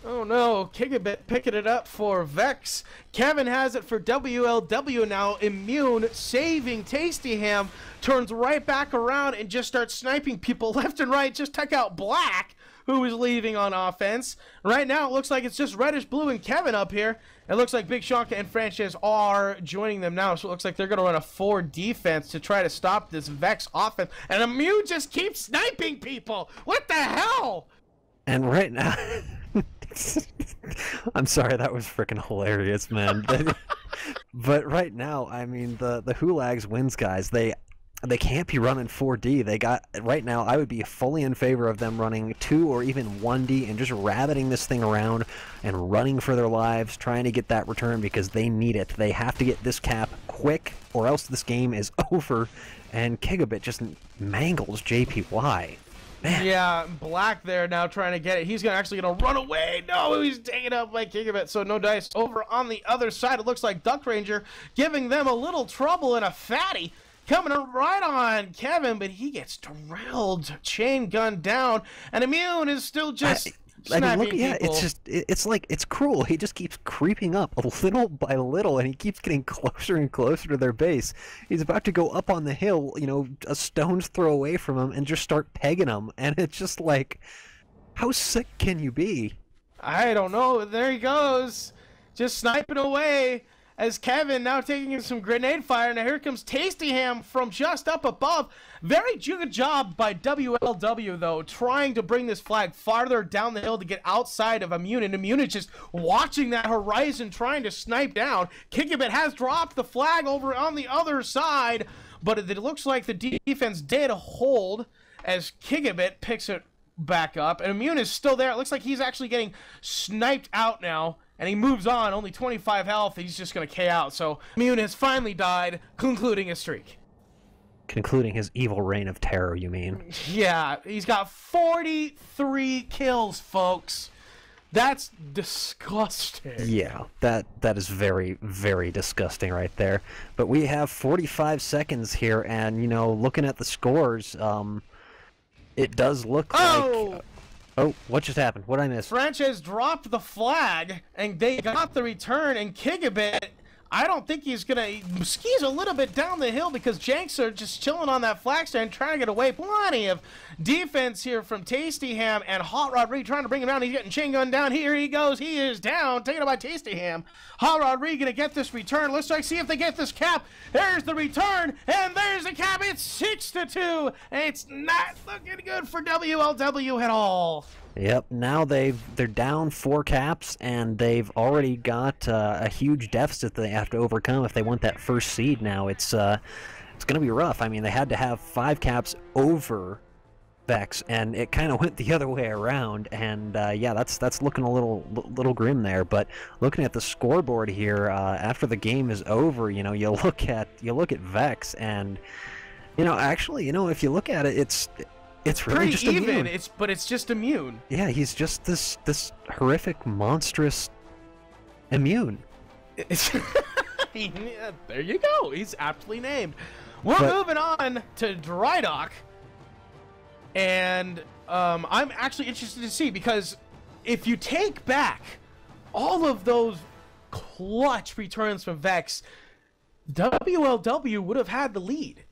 Oh no, Gigabit picking it up for VeX. Kevin has it for WLW now. Immune saving Tasty Ham. Turns right back around and just starts sniping people left and right. Just took out Black, who is leaving on offense. Right now, it looks like it's just Reddish Blue and Kevin up here. It looks like Big Shonka and Frances are joining them now, so it looks like they're going to run a 4 defense to try to stop this VeX offense. And Immune just keeps sniping people. What the hell? And right now... I'm sorry, that was freaking hilarious, man. But right now, I mean, the Hulags wins guys, they can't be running 4D. They got, right now, I would be fully in favor of them running 2 or even 1D and just rabbiting this thing around and running for their lives, trying to get that return because they need it. They have to get this cap quick or else this game is over, and Gigabit just mangles JPY. Man. Yeah, Black there now trying to get it. He's actually going to run away. No, he's taken up by Gigabit, so no dice. Over on the other side, it looks like Duck Ranger giving them a little trouble, and a fatty coming right on Kevin, but he gets drilled. Chain gun down, and Immune is still just... I mean, look, yeah, it's like, it's cruel. He just keeps creeping up little by little, and he keeps getting closer and closer to their base. He's about to go up on the hill, you know, a stone's throw away from him, and just start pegging them. And it's just like, How sick can you be? I don't know. There he goes. Just sniping away as Kevin now taking some grenade fire. Now here comes Tasty Ham from just up above. Very good job by WLW, though, trying to bring this flag farther down the hill to get outside of Immune. And Immune is just watching that horizon, trying to snipe down. Kikabit has dropped the flag over on the other side, but it looks like the defense did hold as Kikabit picks it back up. And Immune is still there. It looks like he's actually getting sniped out now. And he moves on, only 25 health. He's just going to K out. So Immune has finally died, concluding his streak. Concluding his evil reign of terror, you mean? Yeah, he's got 43 kills, folks. That's disgusting. Yeah, that is very, very disgusting right there. But we have 45 seconds here, and, you know, looking at the scores, it does look like... Oh, what just happened? What did I miss? French has dropped the flag, and they got the return, and Kikabit, I don't think he's going to... Skis a little bit down the hill because Janks are just chilling on that flag stand, trying to get away. Plenty of defense here from Tasty Ham, and Hot Rod Reed trying to bring him down. He's getting chain gunned down. Here he goes. He is down. Taken out by Tasty Ham. Hot Rod Reed going to get this return. Let's see if they get this cap. There's the return, and there's the cap. It's 6-2. It's not looking good for WLW at all. Yep, now they're down 4 caps, and they've already got a huge deficit that they have to overcome if they want that first seed now. It's going to be rough. I mean, they had to have 5 caps over VeX, and it kind of went the other way around, and yeah, that's looking a little grim there. But looking at the scoreboard here, after the game is over, you know, you look at VeX, and, you know, actually, you know, if you look at it, it's really pretty just even. Immune. But it's just Immune. Yeah, he's just this horrific, monstrous Immune. Yeah, there you go. He's aptly named. We're moving on to Drydock, and I'm actually interested to see, because if you take back all of those clutch returns from VeX, WLW would have had the lead.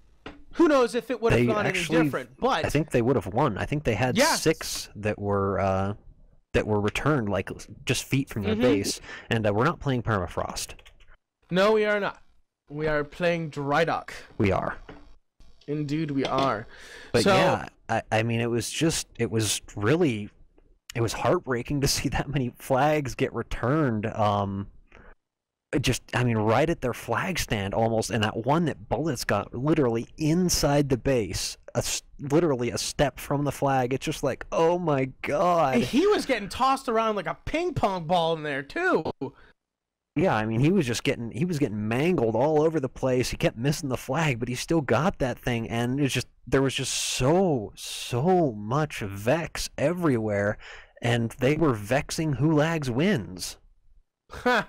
Who knows if it would have gone any different, but... I think they would have won. I think they had 6 that were returned, like, just feet from their base, and we're not playing Permafrost. No, we are not. We are playing Drydock. We are. Indeed, we are. But so, yeah, I mean, it was heartbreaking to see that many flags get returned. I mean, right at their flag stand almost, and that one that Bullets got literally inside the base, literally a step from the flag. It's just like, oh my god. He was getting tossed around like a ping pong ball in there too. Yeah, I mean, he was getting mangled all over the place. He kept missing the flag, but he still got that thing, and there was just so much VeX everywhere, and they were vexing Hulags wins. Huh.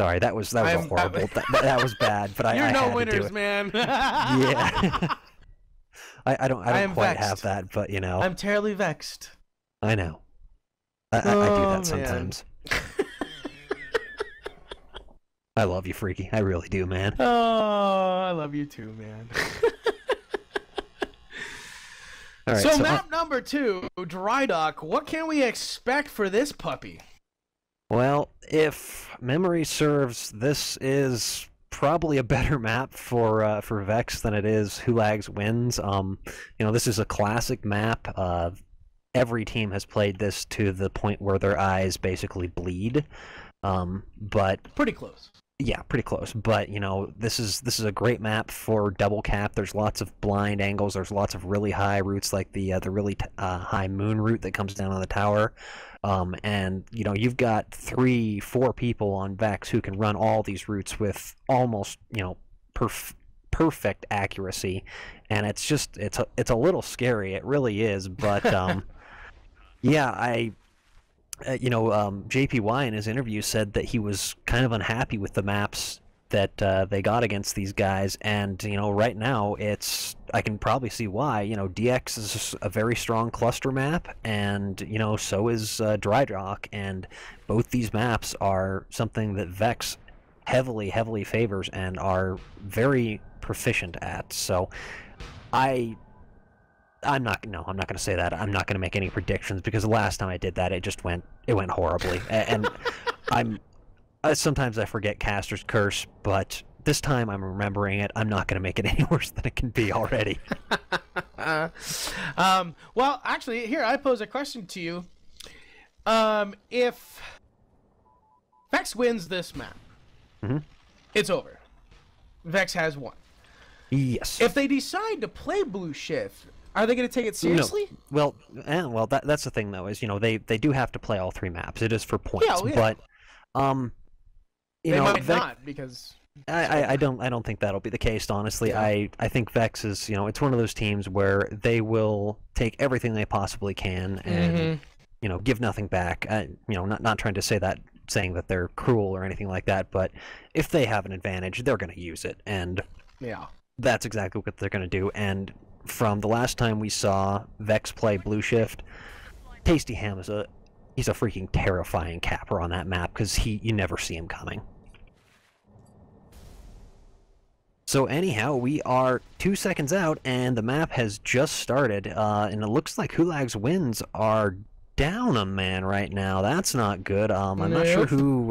Sorry, that was a horrible. That was bad, but I You're had no winners, to do it. man. Yeah. I don't quite vexed. have that, but you know. I'm terribly vexed. I know. I do that sometimes. I love you, Freaky. I really do, man. Oh, I love you too, man. All right, so map number 2, Drydock. What can we expect for this puppy? Well, if memory serves, this is probably a better map for VeX than it is Hulags Wins. You know, this is a classic map. Every team has played this to the point where their eyes basically bleed. But pretty close. Yeah, pretty close. But you know, this is a great map for double cap. There's lots of blind angles. There's lots of really high routes, like the really high moon route that comes down on the tower. And you know, you've got 3-4 people on VeX who can run all these routes with almost, you know, perfect accuracy, and it's a little scary. It really is. But yeah, you know, JPY in his interview said that he was kind of unhappy with the maps that they got against these guys, and you know, right now I can probably see why. You know, DX is a very strong cluster map, and you know, so is Drydock, and both these maps are something that VeX heavily favors and are very proficient at. So I'm not going to say that. I'm not going to make any predictions because the last time I did that, it went horribly. And sometimes I forget Caster's Curse, but this time I'm remembering it. I'm not going to make it any worse than it can be already. Well, actually, here, I pose a question to you. If VeX wins this map, it's over. VeX has won. Yes. If they decide to play Blue Shift, are they going to take it seriously? No. Well, that's the thing, though, is, they do have to play all 3 maps. It is for points. Yeah. But, they might not, because... I don't think that'll be the case, honestly. Yeah. I think VeX is, it's one of those teams where they will take everything they possibly can and, give nothing back. Not trying to saying that they're cruel or anything like that, but if they have an advantage, they're going to use it, and that's exactly what they're going to do. And from the last time we saw VeX play Blue Shift, Tasty Ham he's a freaking terrifying capper on that map because you never see him coming. So anyhow, we are 2 seconds out, and the map has just started, and it looks like Hulag's wins are down a man right now. That's not good. I'm not sure who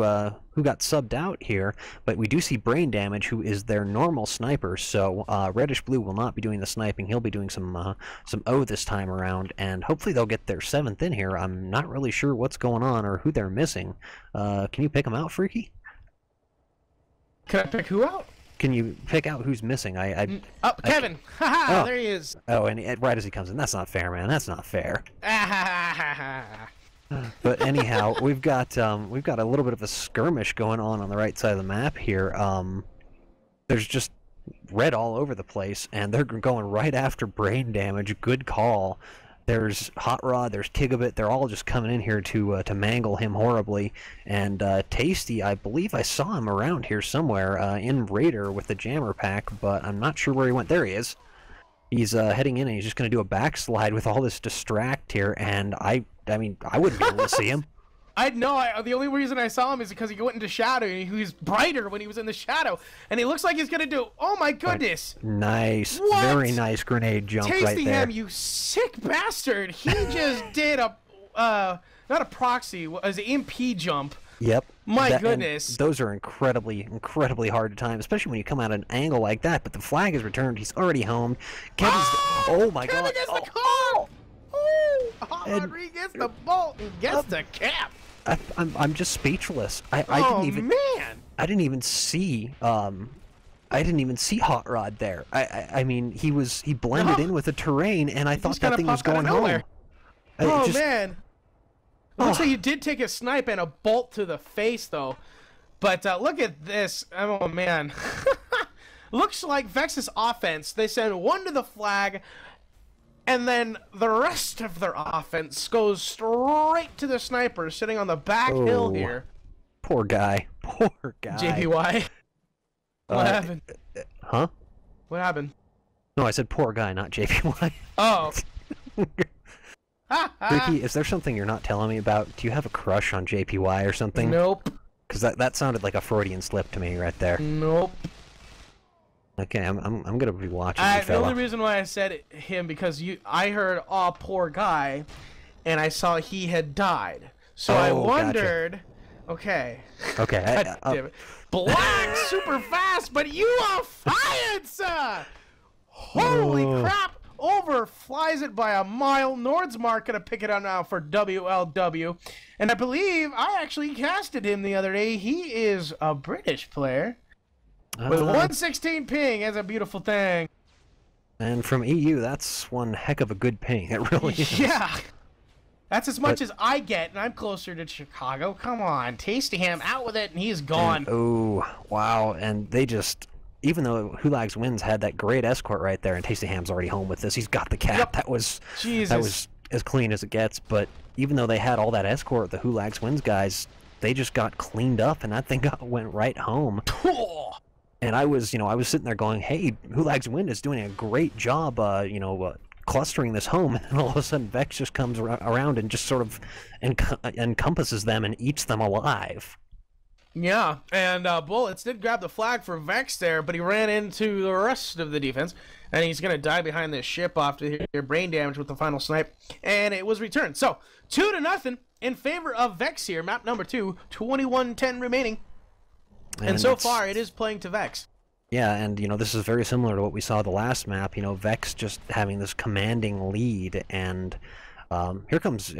got subbed out here, but we do see Brain Damage, who is their normal sniper. So Reddish Blue will not be doing the sniping. He'll be doing some O this time around, and hopefully they'll get their 7th in here. I'm not really sure what's going on or who they're missing. Can you pick them out, Freaky? Can I pick who out? Can you pick out who's missing? Kevin! Haha, there he is. Oh, and right as he comes in. That's not fair, man. That's not fair. But anyhow, we've got a little bit of a skirmish going on the right side of the map here. There's just red all over the place, and they're going right after Brain Damage. Good call. There's Hot Rod, there's Gigabit, they're all just coming in here to mangle him horribly. And Tasty, I believe I saw him around here somewhere in Raider with the jammer pack, but I'm not sure where he went. There he is. He's heading in, and he's just going to do a backslide with all this distract here, and I mean, I wouldn't be able to see him. The only reason I saw him is because he went into shadow, and he was brighter when he was in the shadow, and he looks like he's gonna do. Oh my goodness! Nice, what? Very nice grenade jump right there. Tasty Ham, you sick bastard! He just did a not a proxy, as an MP jump. Yep. My goodness. Those are incredibly hard to time, especially when you come out at an angle like that. But the flag is returned. He's already home. Kevin's. Oh my God! Kevin gets the call. Rodriguez the bolt and gets the cap. I'm just speechless. I didn't even see Hot Rod there. I mean, he blended in with the terrain, and I thought that thing was going home. Man. Looks like you did take a snipe and a bolt to the face, though. But look at this. Oh, man. Looks like Vex's offense. They send one to the flag, and then the rest of their offense goes straight to the sniper sitting on the back hill here. Poor guy. Poor guy. JPY. What happened? Huh? What happened? No, I said poor guy, not JPY. Oh. Ricky, is there something you're not telling me about? Do you have a crush on JPY or something? Nope. Because that sounded like a Freudian slip to me right there. Nope. Okay, I'm gonna be watching you, The fella. only reason why I said him because I heard "oh poor guy," and I saw he had died, so I wondered. Gotcha. Okay. Okay. God damn it. Black super fast, but you are fired, sir. Holy crap! Over flies it by a mile. Nordsmark gonna pick it up now for WLW, and I believe I actually casted him the other day. He is a British player. With 116 ping is a beautiful thing. And from EU, that's one heck of a good ping. It really is. Yeah. That's as much as I get, and I'm closer to Chicago. Come on. Tasty Ham out with it, and he's gone. Oh, wow. And they just, even though Hulag's wins had that great escort right there, and Tasty Ham's already home with this, he's got the cap. Yep. That was as clean as it gets. But even though they had all that escort, the Hulag's wins guys, they just got cleaned up, and that thing went right home. And I was sitting there going, hey, Hulag's Wind is doing a great job, clustering this home. And then all of a sudden, VeX just comes around and just sort of encompasses them and eats them alive. Yeah, and Bullets did grab the flag for VeX there, but he ran into the rest of the defense. And he's going to die behind this ship off to hear brain damage with the final snipe. And it was returned. So, 2-0 in favor of VeX here. Map number 2, 21-10 remaining. And so far, it is playing to VeX. Yeah, and, you know, this is very similar to what we saw the last map. You know, VeX just having this commanding lead, and here comes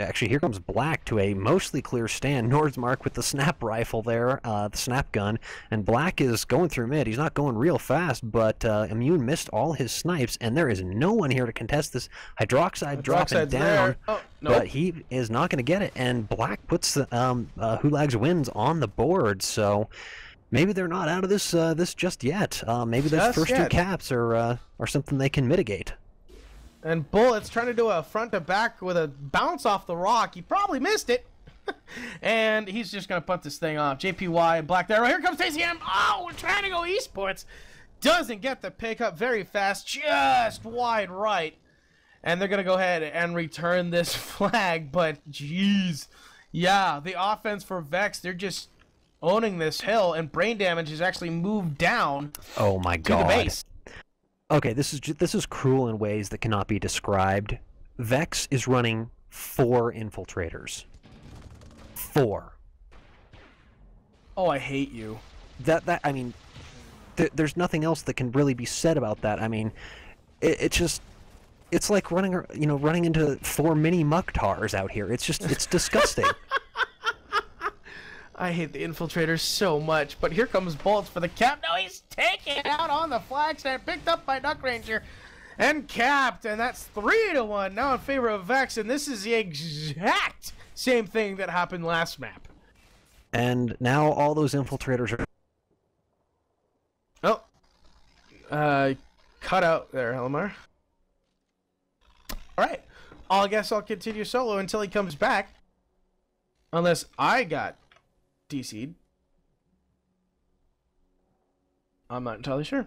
Black to a mostly clear stand. Nordsmark with the snap rifle there, the snap gun, and Black is going through mid. He's not going real fast, but Immune missed all his snipes, and there is no one here to contest this. Hydroxide dropping down, nope. But he is not going to get it, and Black puts the Hulags wins on the board, so maybe they're not out of this this just yet. Maybe those first two caps are something they can mitigate. And Bullet's trying to do a front to back with a bounce off the rock. He probably missed it. And he's just going to punt this thing off. JPY, Black there. Here comes TCM. Oh, we're trying to go esports. Doesn't get the pick up very fast. Just wide right. And they're going to go ahead and return this flag. But, jeez. Yeah, the offense for VeX, they're just owning this hill. And brain damage has actually moved down to the base. Okay, this is cruel in ways that cannot be described. VeX is running 4 infiltrators. 4. Oh, I hate you. I mean, there's nothing else that can really be said about that. I mean, it's like running into 4 mini Muktars out here. It's disgusting. I hate the infiltrators so much, but here comes Bolts for the cap. No, he's taken out on the flag stand, picked up by Duck Ranger, and capped, and that's 3-1 now in favor of VeX, and this is the exact same thing that happened last map. And now all those infiltrators are... Oh. Cut out there, Helmar. Alright. I guess I'll continue solo until he comes back. Unless I got DC'd. I'm not entirely sure.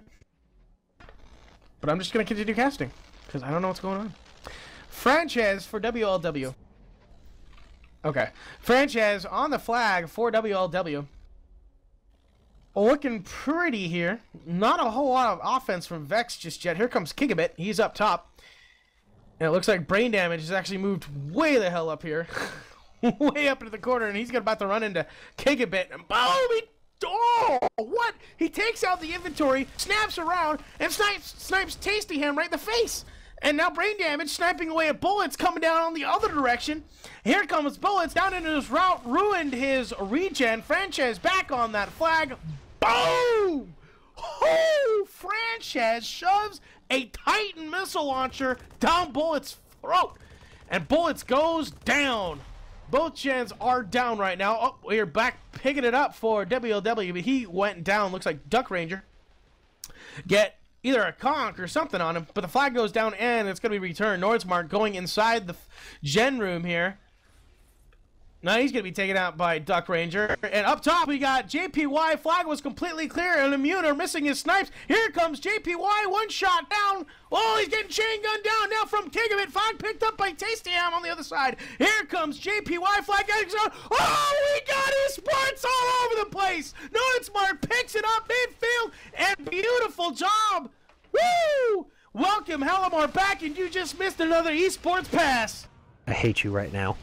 But I'm just going to continue casting, because I don't know what's going on. Franchise for WLW. Okay. Franchise on the flag for WLW. Looking pretty here. Not a whole lot of offense from VeX just yet. Here comes Gigabit. He's up top. And it looks like brain damage has actually moved way the hell up here. Way up into the corner, and he's about to run into Gigabit. And boom! Oh, what? He takes out the inventory, snaps around, and snipes Tasty Ham right in the face. And now brain damage, sniping away at Bullets, coming down on the other direction. Here comes Bullets down into his route, ruined his regen. Franchise back on that flag. Boom! Oh, Franchise shoves a Titan missile launcher down Bullets' throat. And Bullets goes down. Both gens are down right now. Oh, we're back picking it up for WLW, but he went down. Looks like Duck Ranger get either a conk or something on him, but the flag goes down and it's going to be returned. Nordsmark going inside the gen room here. Now he's going to be taken out by Duck Ranger. And up top we got JPY. Flag was completely clear, and Immune are missing his snipes. Here comes JPY. One shot down. Oh, he's getting chain gunned down now from Gigabit. Flag picked up by Tasty Ham on the other side. Here comes JPY. Flag getting out. Oh, we got his sports all over the place. Nordsmark picks it up midfield, and beautiful job. Woo! Welcome, Hellamar, back, and you just missed another esports pass. I hate you right now.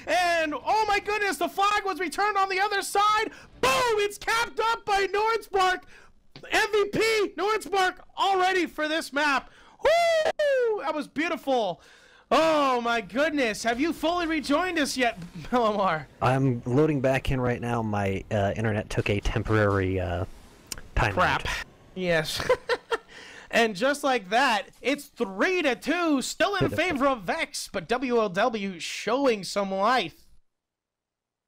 And, oh my goodness, the flag was returned on the other side. Boom! It's capped up by Nordsmark. MVP, Nordsmark, all ready for this map. Woo! That was beautiful. Oh my goodness. Have you fully rejoined us yet, Bellamar? I'm loading back in right now. My internet took a temporary timeout. Crap. Yes. And just like that, it's 3-2, still in favor of VeX, but WLW showing some life.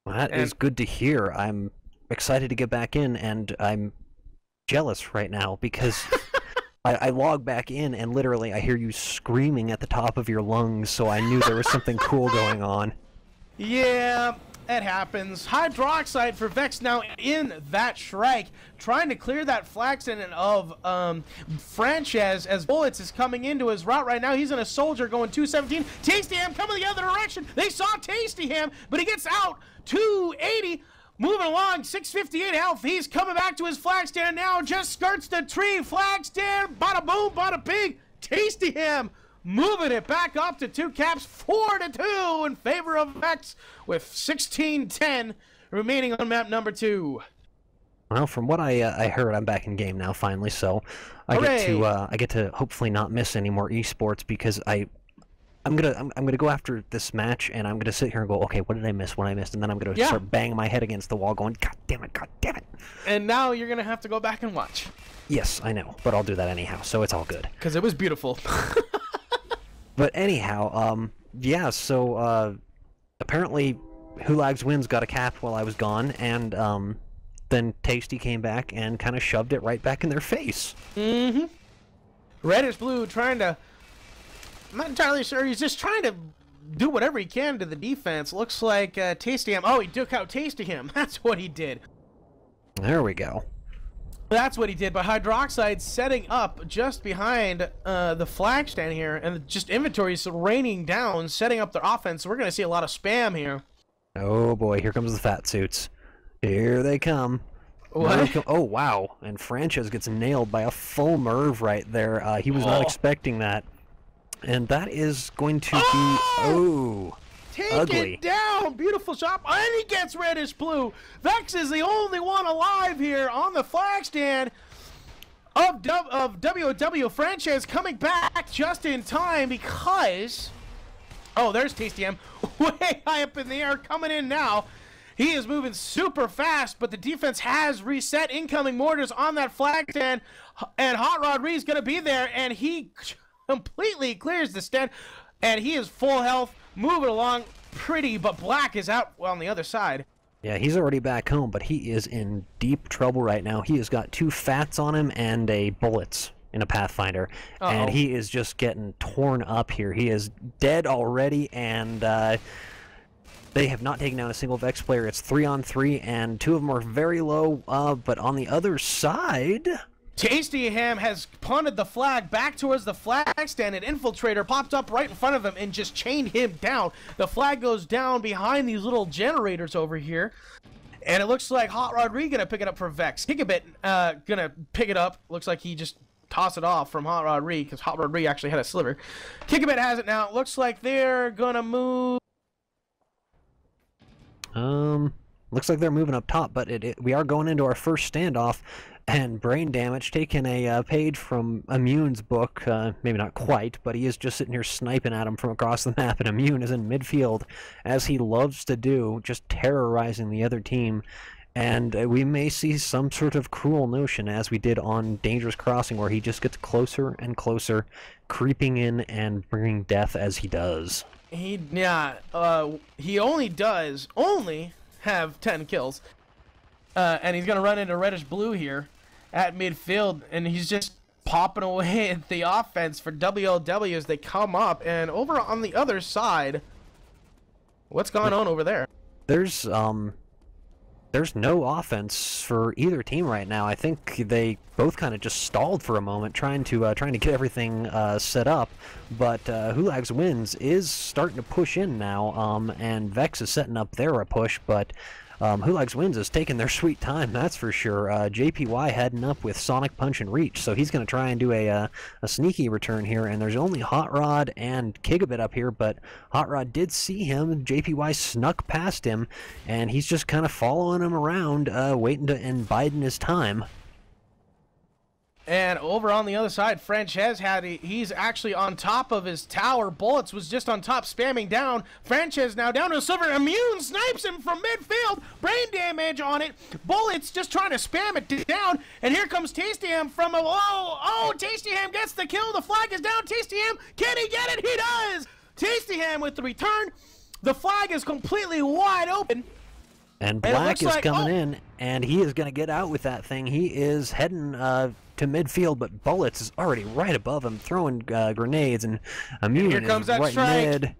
Well, that is good to hear. I'm excited to get back in, and I'm jealous right now because I log back in, and literally I hear you screaming at the top of your lungs, so I knew there was something cool going on. Yeah, it happens. Hydroxide for VeX now in that Shrike, trying to clear that flag stand of Franchise as Bullets is coming into his route right now. He's in a soldier going 217. Tasty Ham coming the other direction. They saw Tasty Ham, but he gets out 280. moving along, 658 health. He's coming back to his flag stand now. Just skirts the tree. Flag stand. Bada boom, bada bing. Tasty Ham moving it back up to 2 caps, 4-2 in favor of VeX with 16-10 remaining on map number 2. Well, from what I heard, I'm back in game now finally, so I get to hopefully not miss any more esports because I'm gonna go after this match and I'm gonna sit here and go, okay, what did I miss? What did I miss? And then I'm gonna start banging my head against the wall, going, God damn it, God damn it! And now you're gonna have to go back and watch. Yes, I know, but I'll do that anyhow, so it's all good. Because it was beautiful. But anyhow, yeah. So apparently, Hulags Wins got a cap while I was gone, and then Tasty came back and kind of shoved it right back in their face. Mm-hmm. Reddish Blue trying to... I'm not entirely sure. He's just trying to do whatever he can to the defense. Looks like Tasty Ham... Oh, he took out Tasty Ham. That's what he did. There we go. That's what he did. But Hydroxide setting up just behind the flag stand here, and just inventories raining down, setting up their offense. So we're going to see a lot of spam here. Oh boy, here comes the fat suits. Here they come. What? Oh, wow. And Frances gets nailed by a full Merv right there. He was not expecting that. And that is going to be... Take ugly. it down! Beautiful shot. And he gets Reddish Blue. VeX is the only one alive here on the flag stand of WOW. Frances coming back just in time because... Oh, there's Tasty M. Way high up in the air, coming in now. He is moving super fast, but the defense has reset. Incoming mortars on that flag stand, and Hot Rod Reed's going to be there, and he completely clears the stand, and he is full health, moving along pretty, but Black is out on the other side. Yeah, he's already back home, but he is in deep trouble right now. He has got 2 fats on him and a bullets in a Pathfinder, and he is just getting torn up here. He is dead already, and they have not taken down a single VeX player. It's 3-on-3, and 2 of them are very low, but on the other side... Tasty Ham has punted the flag back towards the flag stand. An infiltrator popped up right in front of him and just chained him down. The flag goes down behind these little generators over here. And it looks like Hot Rod Reed gonna pick it up for VeX. Kickabit gonna pick it up. Looks like he just tossed it off from Hot Rod Reed because Hot Rod Reed actually had a sliver. Kickabit has it now. It looks like they're gonna move. Looks like they're moving up top, but we are going into our first standoff, and Brain Damage taking a page from Immune's book, maybe not quite, but he is just sitting here sniping at him from across the map, and Immune is in midfield, as he loves to do, just terrorizing the other team, and we may see some sort of cruel notion, as we did on Dangerous Crossing, where he just gets closer and closer, creeping in and bringing death as he does. He only have 10 kills. And he's going to run into Reddish Blue here at midfield, and he's just popping away at the offense for WLW as they come up. And over on the other side, what's going on over there? There's no offense for either team right now. I think they both kind of just stalled for a moment, trying to get everything set up. But Hulags Wins is starting to push in now, and VeX is setting up their push. But Hulags Wins is taking their sweet time, that's for sure. JPY heading up with Sonic Punch and Reach, so he's going to try and do a sneaky return here. And there's only Hot Rod and Gigabit up here, but Hot Rod did see him. JPY snuck past him, and he's just kind of following him around, waiting to and biding his time. And over on the other side, Frances he's actually on top of his tower. Bullets was just on top, spamming down. Frances now down to a silver. Immune snipes him from midfield. Brain damage on it. Bullets just trying to spam it down. And here comes Tasty Ham from a... Oh, Tasty Ham gets the kill. The flag is down. Tasty Ham, can he get it? He does! Tasty Ham with the return. The flag is completely wide open. And Black is coming in, and he is going to get out with that thing. He is heading... to midfield, but Bullets is already right above him, throwing grenades, and Immune here comes is that right strike. mid.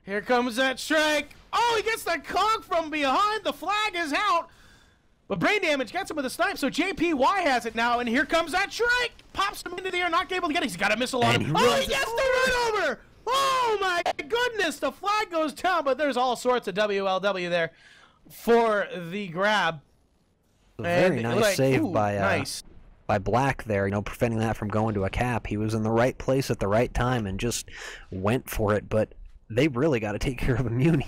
Here comes that strike. Oh, he gets the conk from behind. The flag is out. But Brain Damage gets him with a snipe, so JPY has it now, and here comes that strike. Pops him into the air, not able to get it. He's got a missile on him. Oh, he gets the run over. Oh, my goodness. The flag goes down, but there's all sorts of WLW there. for the grab. Very And, nice like, save ooh, by nice. by Black there, you know, preventing that from going to a cap. He was in the right place at the right time and just went for it, but they really got to take care of Immune.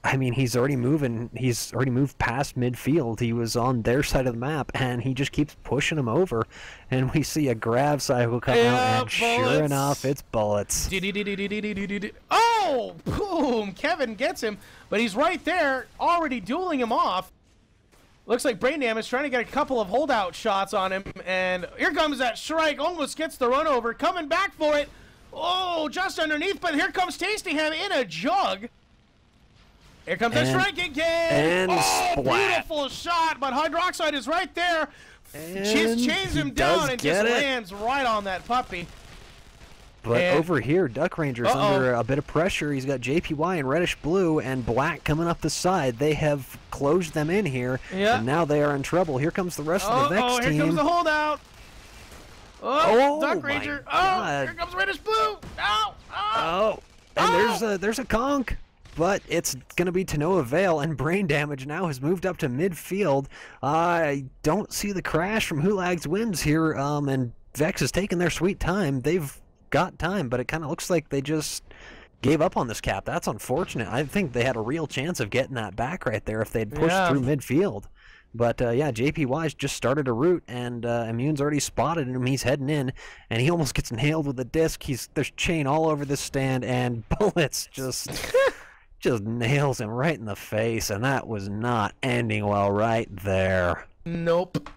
I mean, he's already moving. He's already moved past midfield. He was on their side of the map, and he just keeps pushing him over. And we see a grab cycle come out, and sure enough, it's Bullets. Oh, boom! Kevin gets him, but he's right there, already dueling him off. Looks like Brain Damage trying to get a couple of holdout shots on him, and here comes that Shrike, almost gets the run over, coming back for it. Oh, just underneath, but here comes Tastyham in a jug. Here comes the Shrike again. And splat. Beautiful shot, but Hydroxide is right there. Chains him down and just lands right on that puppy. But over here, Duck Ranger's under a bit of pressure. He's got JPY in reddish blue and Black coming up the side. They have closed them in here, and now they are in trouble. Here comes the rest of the VeX team. Here comes the holdout. Duck Ranger. Here comes reddish blue. And there's a conk. But it's going to be to no avail, and Brain Damage now has moved up to midfield. I don't see the crash from Hulags wins here, and VeX is taking their sweet time. They've got time, but it kind of looks like they just gave up on this cap. That's unfortunate. I think they had a real chance of getting that back right there if they'd pushed through midfield. But, yeah, JPY's just started a route, and Immune's already spotted him. He's heading in, and he almost gets nailed with the disc. There's chain all over this stand, and Bullets just nails him right in the face, and that was not ending well right there. Nope.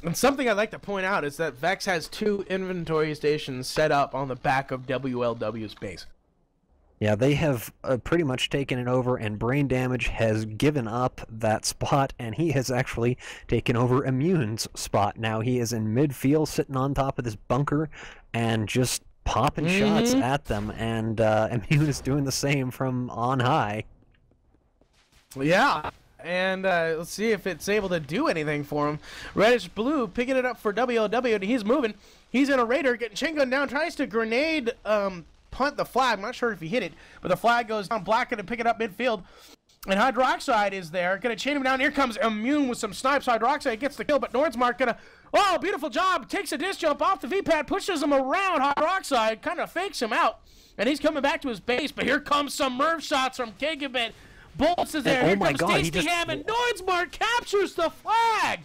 And something I'd like to point out is that VeX has 2 inventory stations set up on the back of WLW's base. Yeah, they have pretty much taken it over, and Brain Damage has given up that spot, and he has actually taken over Immune's spot. Now he is in midfield, sitting on top of this bunker, and just popping shots at them, and Immune is doing the same from on high. Yeah, and let's see if it's able to do anything for him. Reddish Blue picking it up for WLW, and he's moving. He's in a Raider, getting chain gun down, tries to grenade punt the flag. I'm not sure if he hit it, but the flag goes down. Black going to pick it up midfield. And Hydroxide is there, going to chain him down. Here comes Immune with some snipes. Hydroxide gets the kill, but Nordsmark going to... Oh, beautiful job. Takes a disc jump off the V-pad, pushes him around. Hydroxide kind of fakes him out, and he's coming back to his base. But here comes some Merv shots from Gigabit. Bolts is there. Here comes Tastyham, and Nordsmark captures the flag.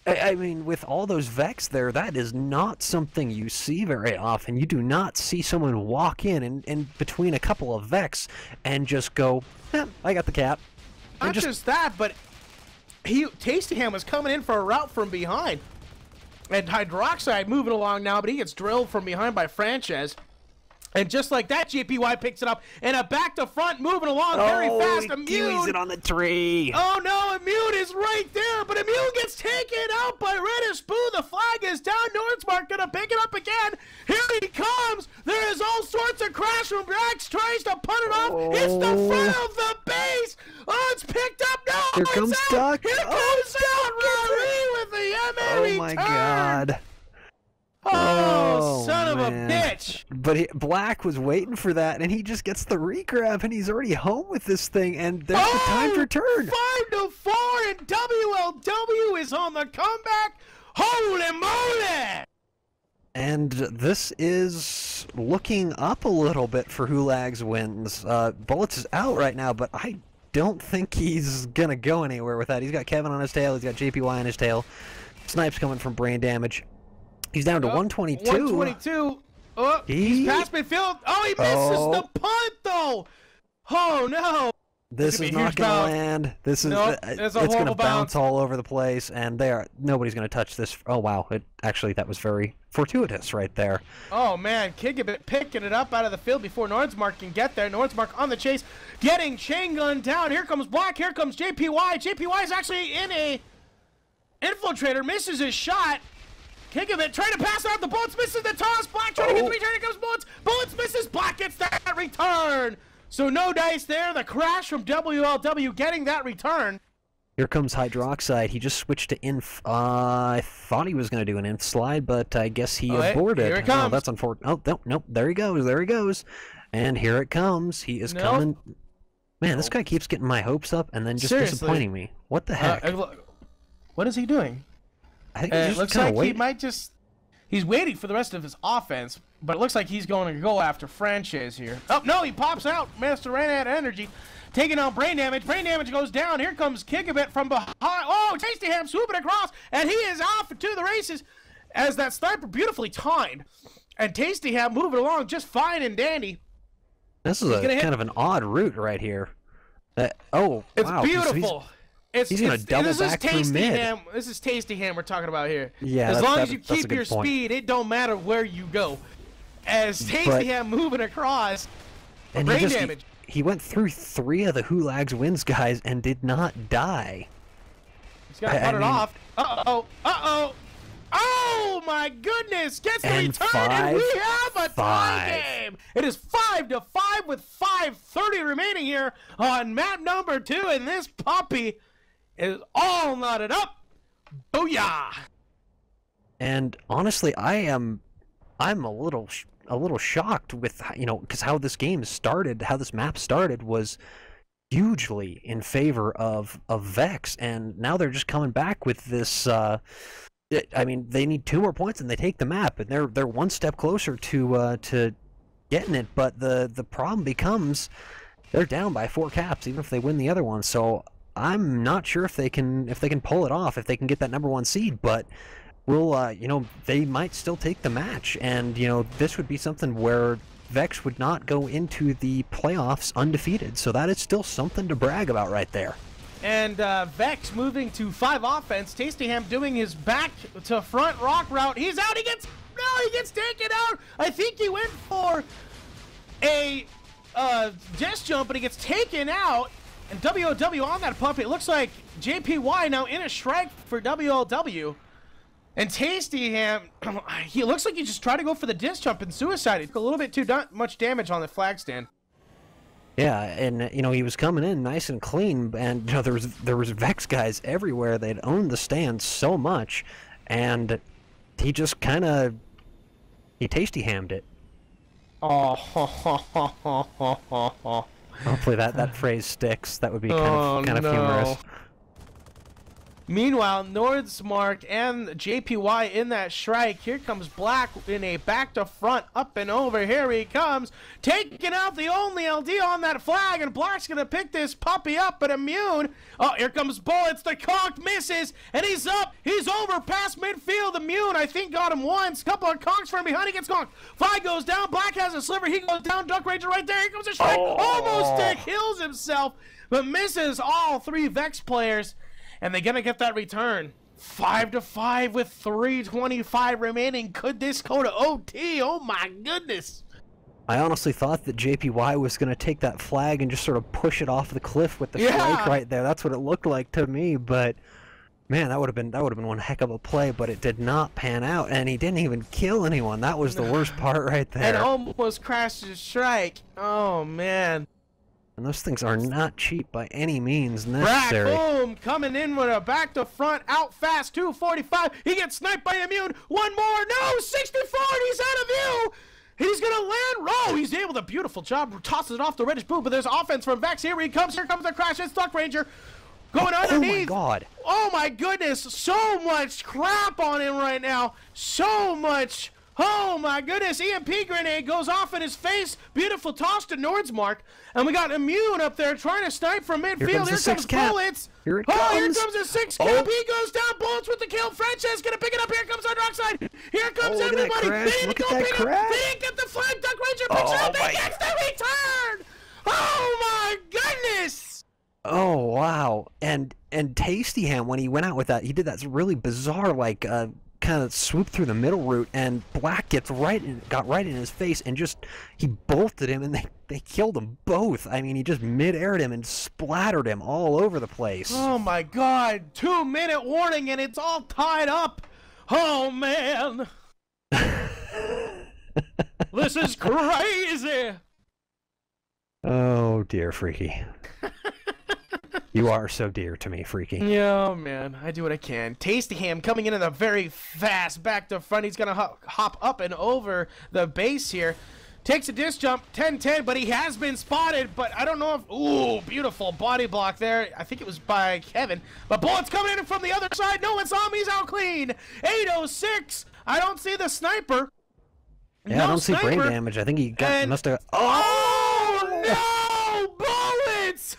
I mean, with all those VeX there, that is not something you see very often. You do not see someone walk in between a couple of VeX and just go, I got the cap. Not just that, but Tastyham was coming in for a route from behind. And Hydroxide moving along now, but he gets drilled from behind by Frances. And just like that, JPY picks it up, and a back to front, moving along very fast. Immune it on the tree. Oh no, Immune is right there, but Immune gets taken out by Reddish Boo. The flag is down. Nordsmark gonna pick it up again. Here he comes. There is all sorts of crash from Brax. Tries to punt it off. It's the front of the base. Oh, it's picked up. No, here comes Duck. Here comes Duck with the MA return. Oh my God. Oh, son of a bitch! But Black was waiting for that, and he just gets the regrab, and he's already home with this thing, and there's the timed return. 5-4, and WLW is on the comeback. Holy moly! And this is looking up a little bit for Hulags wins. Bullets is out right now, but I don't think he's gonna go anywhere with that. He's got Kevin on his tail. He's got JPY on his tail. Snipes coming from Brain Damage. He's down to 122. 122. Oh, he's past midfield. Oh, he misses the punt, though. Oh, no. This is not going to land. This is it's going to bounce all over the place, and nobody's going to touch this. Oh, wow. That was very fortuitous right there. Oh, man. Kigabit picking it up out of the field before Nordsmark can get there. Nordsmark on the chase, getting chain gun down. Here comes Black. Here comes JPY. JPY is actually in a infiltrator. Misses his shot. Kigabit trying to pass out. The Bullets misses the toss. Black trying to get the return. Here comes Bullets. Bullets misses. Black gets that return. So no dice there. The crash from WLW getting that return. Here comes Hydroxide. He just switched to inf. I thought he was going to do an inf slide, but I guess he aborted. Here it comes. Oh, that's unfortunate. Oh, nope. There he goes. There he goes. And here it comes. He is coming. Man, this guy keeps getting my hopes up and then just disappointing me. What the heck? What is he doing? I think it looks like he might just... He's waiting for the rest of his offense, but it looks like he's going to go after Franchise here. Oh, no, he pops out. Master ran out of energy. Taking out brain damage. Brain damage goes down. Here comes Kickabit from behind. Oh, Tasty Ham swooping across, and he is off to the races as that sniper beautifully timed. And Tasty Ham moving along just fine and dandy. This is kind of an odd route right here. It's beautiful. He's going to double back through mid. This is Tasty Ham we're talking about here. Yeah, as long as you keep your speed, it don't matter where you go. As Tasty Ham moving across, and brain damage. He went through 3 of the Hulags wins guys and did not die. He's got to cut it off. Uh-oh. Uh-oh. Oh, my goodness. Gets the return, and we have a tie game. It is 5-5 with 5:30 remaining here on map number 2, and this puppy is all knotted up. Booyah! And honestly, I'm a little shocked with, you know, because how this game started, how this map started was hugely in favor of VeX, and now they're just coming back with this. I mean, they need 2 more points and they take the map, and they're one step closer to getting it. But the problem becomes they're down by 4 caps, even if they win the other one. So I'm not sure if they can pull it off, if they can get that #1 seed, but. You know, they might still take the match, and, you know, this would be something where VeX would not go into the playoffs undefeated, so that is still something to brag about right there. And VeX moving to 5 offense, Tasty Ham doing his back to front rock route. He's out, he gets taken out. I think he went for a disc jump, but he gets taken out, and WOW on that puppy. It looks like JPY now in a strike for WLW. And Tasty Ham, he looks like he just tried to go for the disc jump and suicide. He took a little bit too much damage on the flag stand. Yeah, and you know, he was coming in nice and clean, and you know, there was VeX guys everywhere. They'd owned the stand so much, and he just he Tasty Hammed it. Oh, hopefully that phrase sticks. That would be kind of humorous. Meanwhile, Nordsmark and JPY in that strike. Here comes Black in a back to front, up and over. Here he comes, taking out the only LD on that flag, and Black's gonna pick this puppy up, but Immune. Oh, here comes Bullets. The conk misses, and he's up. He's over past midfield. Immune, I think, got him once. Couple of conks from behind. He gets conked. Fly goes down. Black has a sliver. He goes down. Duck Ranger right there. Here comes a strike. Almost kills himself, but misses all 3 VeX players. And they're going to get that return. 5-5 with 3:25 remaining. Could this go to OT? Oh, my goodness. I honestly thought that JPY was going to take that flag and just sort of push it off the cliff with the strike right there. That's what it looked like to me. But, man, that would have been one heck of a play. But it did not pan out. And he didn't even kill anyone. That was the worst part right there. And almost crashed his strike. Oh, man. And those things are not cheap by any means necessary. Boom! Coming in with a back to front, out fast, 245. He gets sniped by Immune. One more. No! 64! He's out of view! He's gonna land. Oh, he's able to. Beautiful job. Tosses it off the reddish boom, but there's offense from VeX. Here he comes. Here comes the crash. It's Duck Ranger. Going underneath. Oh, my God. Oh, my goodness. So much crap on him right now. So much. Oh my goodness, EMP grenade goes off in his face. Beautiful toss to Nordsmark. And we got Immune up there trying to snipe from midfield. Here comes Bullets. Here it comes. Here comes a 6 cap. He goes down. Bullets with the kill. Franchise gonna pick it up. Here comes our dark side. Here comes everybody. They didn't go pick it up. They didn't get the flag. Duck Ranger picks it up. They get the return. Oh my goodness. Oh wow. And Tasty Ham, when he went out with that, he did that really bizarre kind of swooped through the middle route, and Black got right in his face, and he bolted him, and they killed them both. I mean, he just mid-aired him and splattered him all over the place. Oh my God, 2-minute warning, and it's all tied up. Oh man. This is crazy. Oh dear, Freaky. You are so dear to me, Freaky. Yeah, man. I do what I can. Tasty Ham coming in a very fast back to front. He's going to hop up and over the base here. Takes a disc jump, 10-10, but he has been spotted, but I don't know if... Ooh, beautiful body block there. I think it was by Kevin. But Bullet's coming in from the other side. No one saw him. He's out clean. 806. I don't see the sniper. Yeah, no I don't see sniper. brain damage. I think he must have... Oh, no! Bullets!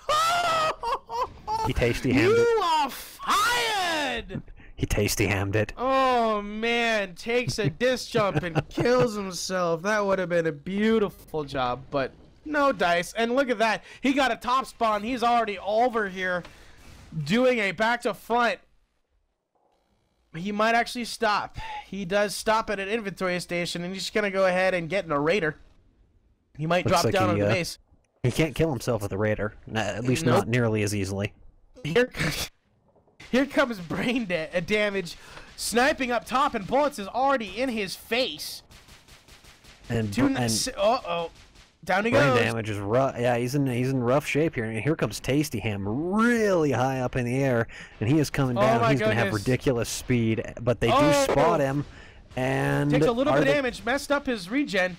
He tasty hammed it. You are fired! He tasty hammed it. Oh, man. Takes a disc jump and kills himself. That would have been a beautiful job, but no dice. And look at that. He got a top spawn. He's already over here doing a back to front. He might actually stop. He does stop at an inventory station, and he's just going to go ahead and get in a raider. He might Looks drop like down on the base. He can't kill himself with a raider. At least not nearly as easily. Here comes brain damage, sniping up top, and Bullets is already in his face. And uh-oh. Down he brain goes. damage is rough. Yeah, he's in rough shape here. And here comes Tasty Ham, really high up in the air, and he is coming down. He's gonna have ridiculous speed, but they do spot him, and takes a little bit of damage, messed up his regen.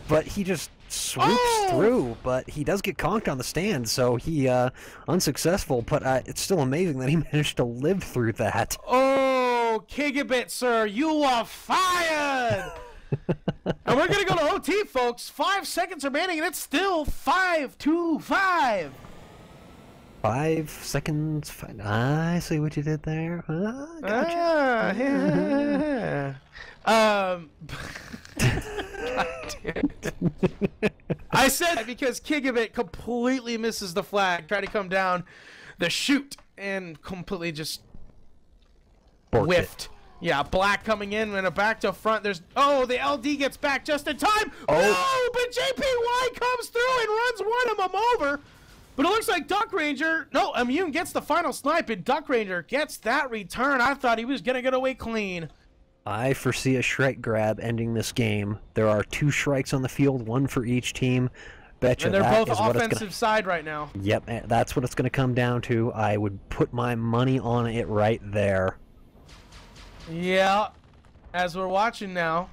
But he just swoops through, but he does get conked on the stand, so he unsuccessul, but it's still amazing that he managed to live through that. Oh, Gigabit, sir, you are fired! And we're gonna go to OT, folks. 5 seconds remaining, and it's still 5-5. 5 seconds. I see what you did there. Gotcha. Yeah. God damn it. I said that because Gigabit completely misses the flag, trying to come down the chute, and completely just whiffed. Yeah, Black coming in and a back to front. There's the LD gets back just in time. Oh, but JPY comes through and runs one of them over. But it looks like Duck Ranger, Immune gets the final snipe, and Duck Ranger gets that return. I thought he was gonna get away clean. I foresee a Shrike grab ending this game. There are 2 Shrikes on the field, 1 for each team. Betcha And they're that both is what offensive side right now. Yep, that's what it's going to come down to. I would put my money on it right there. Yeah, as we're watching now.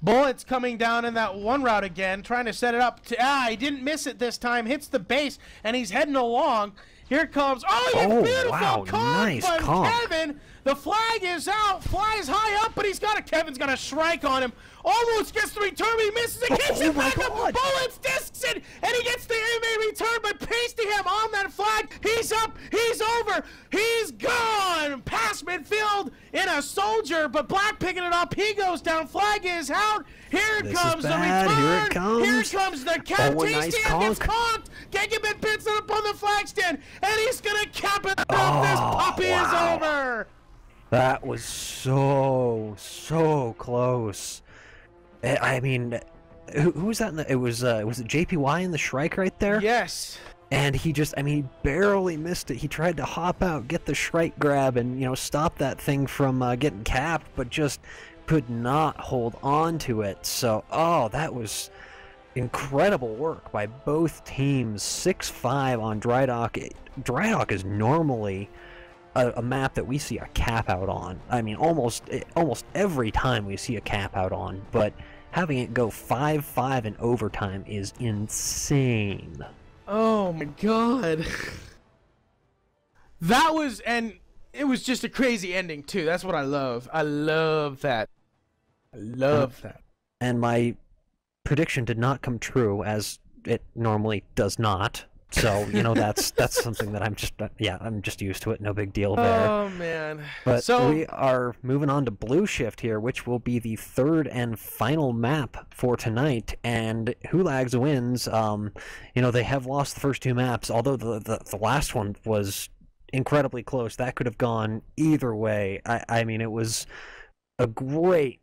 Bullets coming down in that one route again, trying to set it up. He didn't miss it this time. Hits the base, and he's heading along. Here comes, beautiful conk, nice but conk. Kevin, the flag is out, flies high up, but Kevin's got a strike on him. Almost gets the return, he misses it, gets it back up, Bullets discs it, and he gets the aim return, but pasting him on that flag. He's up, he's over, he's gone, past midfield in a soldier, but Black picking it up, he goes down, flag is out. Here comes the return. Here comes the cap. Tasty gets conked. Gigabit pins it up on the flag stand, and he's gonna cap it up. This puppy is over. That was so close. I mean, who was that? Was it JPY in the Shrike right there? Yes. And he he barely missed it. He tried to hop out, get the Shrike grab, and stop that thing from getting capped, but just could not hold on to it. So, that was incredible work by both teams. 6-5 on Drydock. Drydock is normally a map that we see a cap out on. I mean, almost every time we see a cap out on, but having it go 5-5 in overtime is insane. Oh my god. It was just a crazy ending too. That's what I love. I love that. And my prediction did not come true, as it normally does not. So, that's something that I'm just used to it. No big deal there. Oh, man. But we are moving on to Blue Shift here, which will be the 3rd and final map for tonight. And Hulags wins. They have lost the first 2 maps, although the last one was incredibly close. That could have gone either way. I mean, it was a great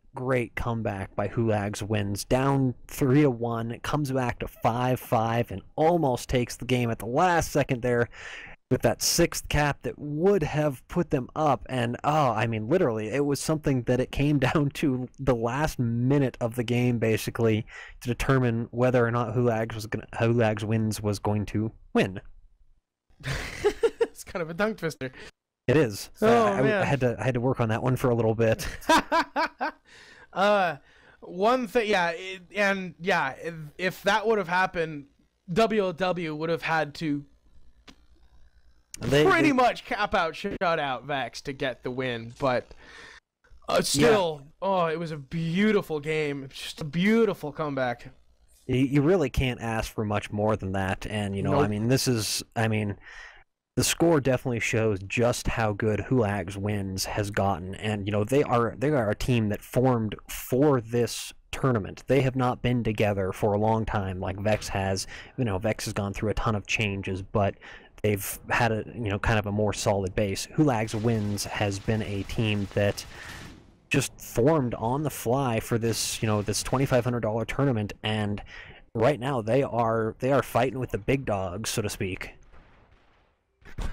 comeback by Hulags wins. Down 3-1, it comes back to 5-5 and almost takes the game at the last second there with that 6th cap that would have put them up. And literally, it was something that it came down to the last minute of the game, basically, to determine whether or not Hulags wins was going to win. It's kind of a tongue twister. It is. So I had to work on that one for a little bit. One thing, yeah, if that would have happened, WLW would have had to pretty much cap out, shut out VeX to get the win, but still, it was a beautiful game. Just a beautiful comeback. You really can't ask for much more than that, and nope. The score definitely shows just how good Hulags Wins has gotten, and they are a team that formed for this tournament. They have not been together for a long time like VeX has. VeX has gone through a ton of changes, but they've had a kind of a more solid base. Hulags Wins has been a team that just formed on the fly for this this $2,500 tournament, and right now they are fighting with the big dogs, so to speak.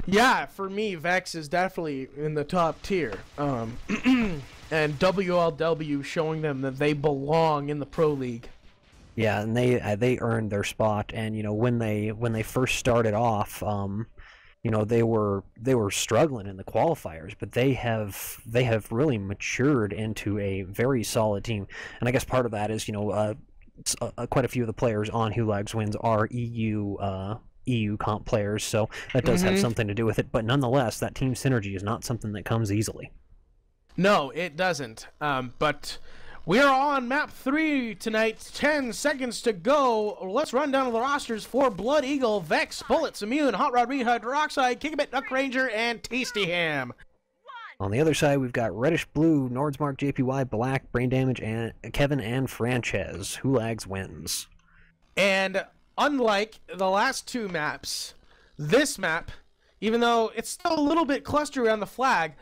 Yeah, for me, VeX is definitely in the top tier. And WLW showing them that they belong in the Pro League. Yeah, and they earned their spot. And when they first started off, they were struggling in the qualifiers, but they have really matured into a very solid team. And I guess part of that is quite a few of the players on Hulags Wins are EU comp players, so that does have something to do with it, but nonetheless, that team synergy is not something that comes easily. No, it doesn't. But we are on map 3 tonight. 10 seconds to go. Let's run down the rosters for Blood Eagle, VeX, Bullets, Immune, Hot Rod Reed, Hydroxide, Kickabit, Duck Ranger, and Tasty Ham. On the other side, we've got Reddish Blue, Nordsmark, JPY, Black, Brain Damage, and Kevin and Frances. Hulags Wins. And unlike the last two maps, this map, even though it's still a little bit clustered around the flag,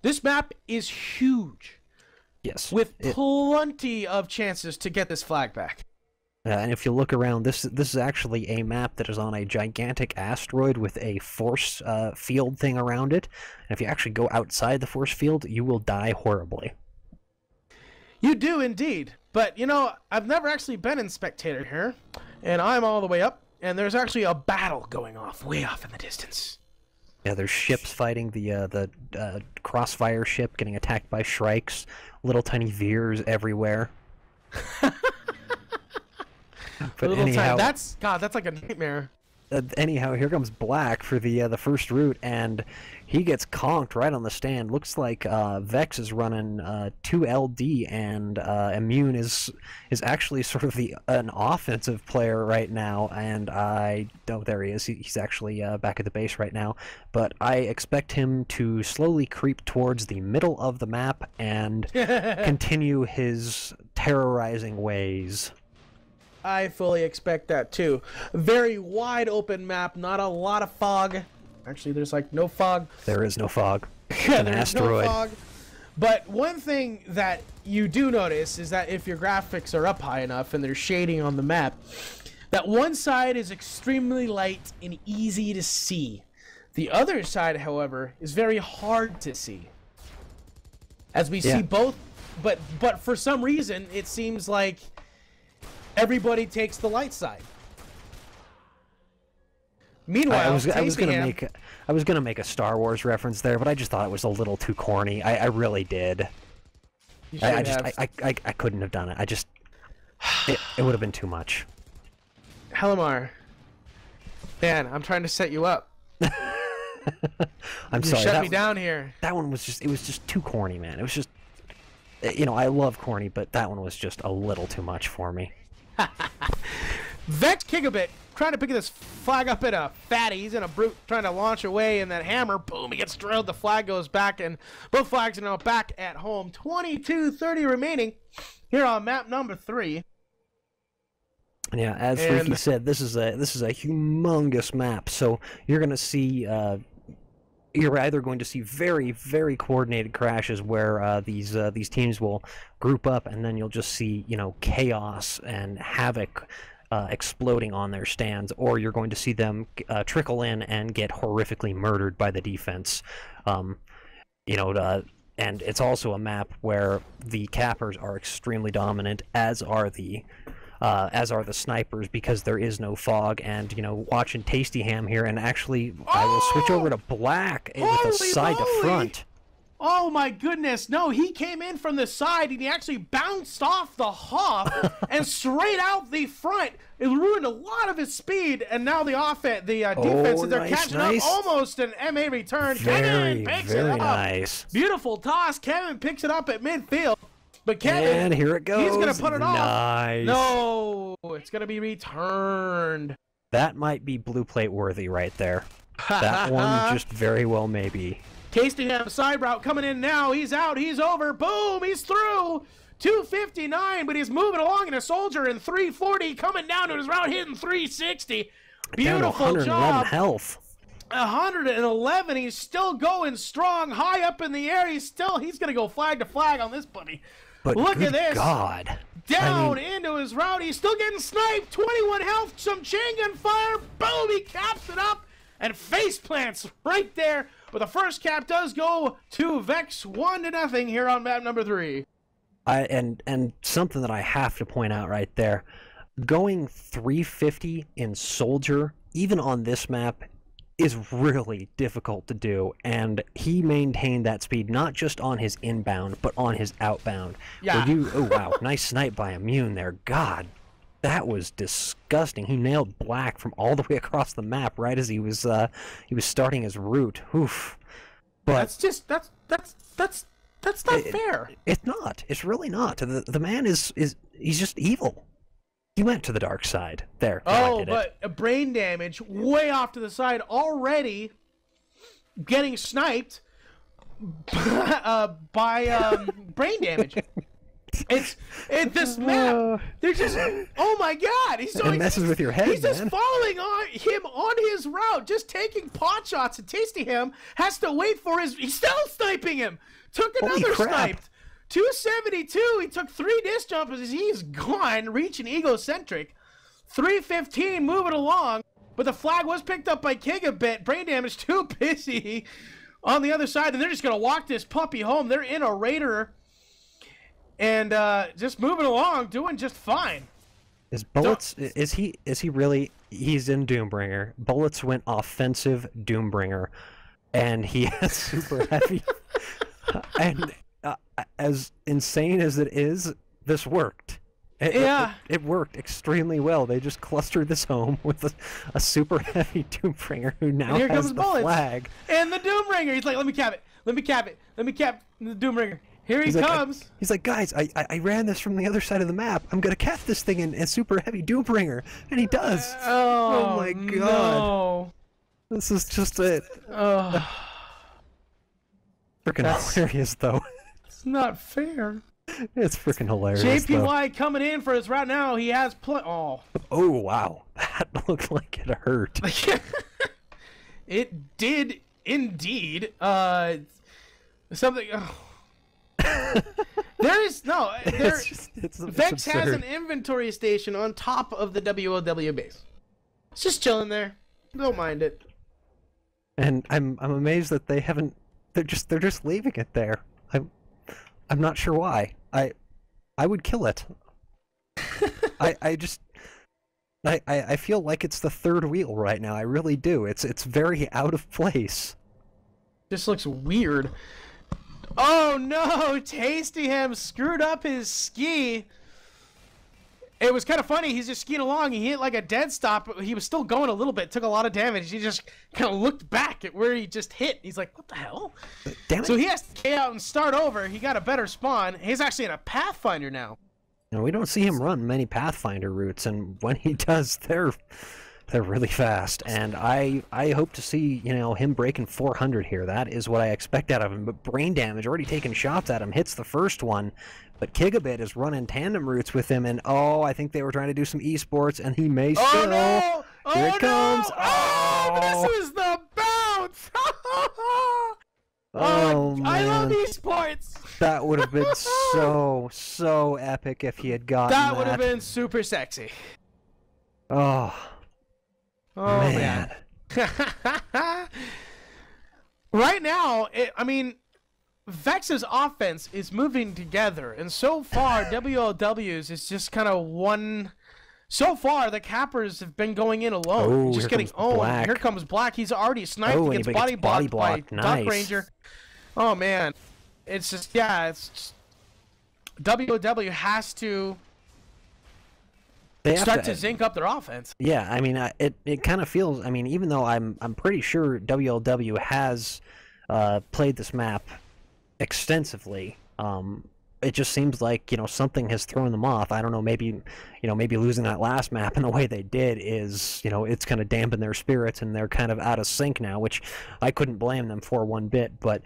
this map is huge. Yes. With plenty of chances to get this flag back. And if you look around, this is actually a map that is on a gigantic asteroid with a force field thing around it. And if you actually go outside the force field, you will die horribly. You do indeed. But, I've never actually been in Spectator here. And I'm all the way up, and there's actually a battle going off, way off in the distance. Yeah, there's ships fighting the Crossfire ship, getting attacked by Shrikes, little tiny Veers everywhere. But anyhow, that's like a nightmare. Anyhow, here comes Black for the first route, and he gets conked right on the stand. Looks like VeX is running 2 LD, and Immune is actually sort of an offensive player right now. And there he is. He's actually back at the base right now. But I expect him to slowly creep towards the middle of the map and continue his terrorizing ways. I fully expect that too. Very wide open map, not a lot of fog. Actually, there's like no fog. There is no fog. Yeah, there's no fog. But one thing that you do notice is that if your graphics are up high enough and there's shading on the map, that one side is extremely light and easy to see. The other side, however, is very hard to see. As we see both, but for some reason, it seems like everybody takes the light side. Meanwhile, I was gonna make a Star Wars reference there, but I just thought it was a little too corny. I really did. I couldn't have done it. It would have been too much. Helimar, man, I'm trying to set you up. I'm sorry. Shut me down here. That one was just too corny, man. It was just, I love corny, but that one was just a little too much for me. VeX Gigabit trying to pick this flag up in a fatty. He's in a brute trying to launch away, and that hammer, boom, he gets drilled. The flag goes back, and both flags are now back at home. 22:30 remaining here on map number 3. Yeah, as Ricky said, this is a humongous map. So you're gonna see. You're either going to see very, very coordinated crashes where these teams will group up, and then you'll just see chaos and havoc exploding on their stands, or you're going to see them trickle in and get horrifically murdered by the defense. And it's also a map where the cappers are extremely dominant, as are the snipers, because there is no fog. And watching Tasty Ham here, and actually I will switch over to Black with a side to front. Oh my goodness. No, he came in from the side and he actually bounced off the hop and straight out the front. It ruined a lot of his speed, and now the offense, the defense, they're catching up. Almost an MA return. Kevin picks it up. Nice. Beautiful toss. Kevin picks it up at midfield. But Kevin, and here it goes. He's going to put it off. Nice. No, it's going to be returned. That might be blue plate worthy right there. That one just very well may be. Tastingham side route coming in now. He's out. He's over. Boom. He's through. 259, but he's moving along in a soldier in 340, coming down to his route, hitting 360. Beautiful job. Health. 111. He's still going strong, high up in the air. He's going to go flag to flag on this buddy. But look at this. God. Down into his route. He's still getting sniped. 21 health. Some chain gun fire. Boom. He caps it up and face plants right there. But the first cap does go to VeX 1-0 here on map number 3. And something that I have to point out right there, going 350 in soldier, even on this map, is really difficult to do, and he maintained that speed not just on his inbound, but on his outbound. Yeah. Oh wow, nice snipe by Immune there. God, that was disgusting. He nailed Black from all the way across the map right as he was starting his route. Oof. But that's not fair. It's not. It's really not. The man is he's just evil. He went to the dark side. There. Oh, but a brain damage way off to the side already, getting sniped by brain damage. This map. They're just. Oh my God! It messes with your head. He's just following on him on his route, just taking pot shots, and Tastingham has to wait for his. He's still sniping him. Took another snipe. 272. He took 3 disc jumps as he's gone, reaching egocentric. 315, moving along, but the flag was picked up by King a bit. Brain damage too busy on the other side, and they're just gonna walk this puppy home. They're in a Raider, and just moving along, doing just fine. Is Bullets? Is he really? He's in Doombringer. Bullets went offensive Doombringer, and he has super heavy. And as insane as it is, this worked. It worked extremely well. They just clustered this home with a super heavy Doombringer who now has the flag. And the Doombringer, he's like, let me cap it. Let me cap it. Let me cap the Doombringer. Here he comes. He's like, guys, I ran this from the other side of the map. I'm going to cap this thing in super heavy Doombringer. And he does. Oh my God. No. This is just it. Freaking hilarious, though. It's not fair. It's freaking hilarious. JPY coming in for his route now. He has Oh, wow. That looked like it hurt. It did indeed. Something. There is no. VeX has an inventory station on top of the WOW base. It's just chilling there. Don't mind it. And I'm amazed that they haven't. They're just leaving it there. I'm not sure why. I would kill it. I feel like it's the third wheel right now. I really do. It's very out of place. This looks weird. Oh no! Tastingham screwed up his ski. It was kind of funny. He's just skiing along. He hit like a dead stop. But he was still going a little bit. Took a lot of damage. He just kind of looked back at where he just hit. He's like, what the hell? Damn it. So he has to K out and start over. He got a better spawn. He's actually in a Pathfinder now. And we don't see him run many Pathfinder routes. And when he does, they're really fast. And I hope to see, him breaking 400 here. That is what I expect out of him. But brain damage, already taking shots at him. Hits the first one. But Kigabit is running tandem routes with him, and I think they were trying to do some esports, and he may still. Oh no! Here it comes! Oh, this was the bounce! Oh man! I love esports. That would have been so epic if he had gotten that. That would have been super sexy. Oh man! Right now, VeX's offense is moving together, and so far, WOW's is just kind of one. So far, the cappers have been going in alone, just getting owned. Here comes Black. He's already sniped. He gets body blocked by nice. Duck Ranger. Oh man, it's just, yeah, it's just, WOW has to start to zinc up their offense. Yeah, I mean, it kind of feels. I mean, even though I'm pretty sure WLW has played this map extensively, it just seems like, you know, something has thrown them off. I don't know, maybe losing that last map in the way they did is, you know, it's going to dampen their spirits and they're kind of out of sync now, which I couldn't blame them for one bit. But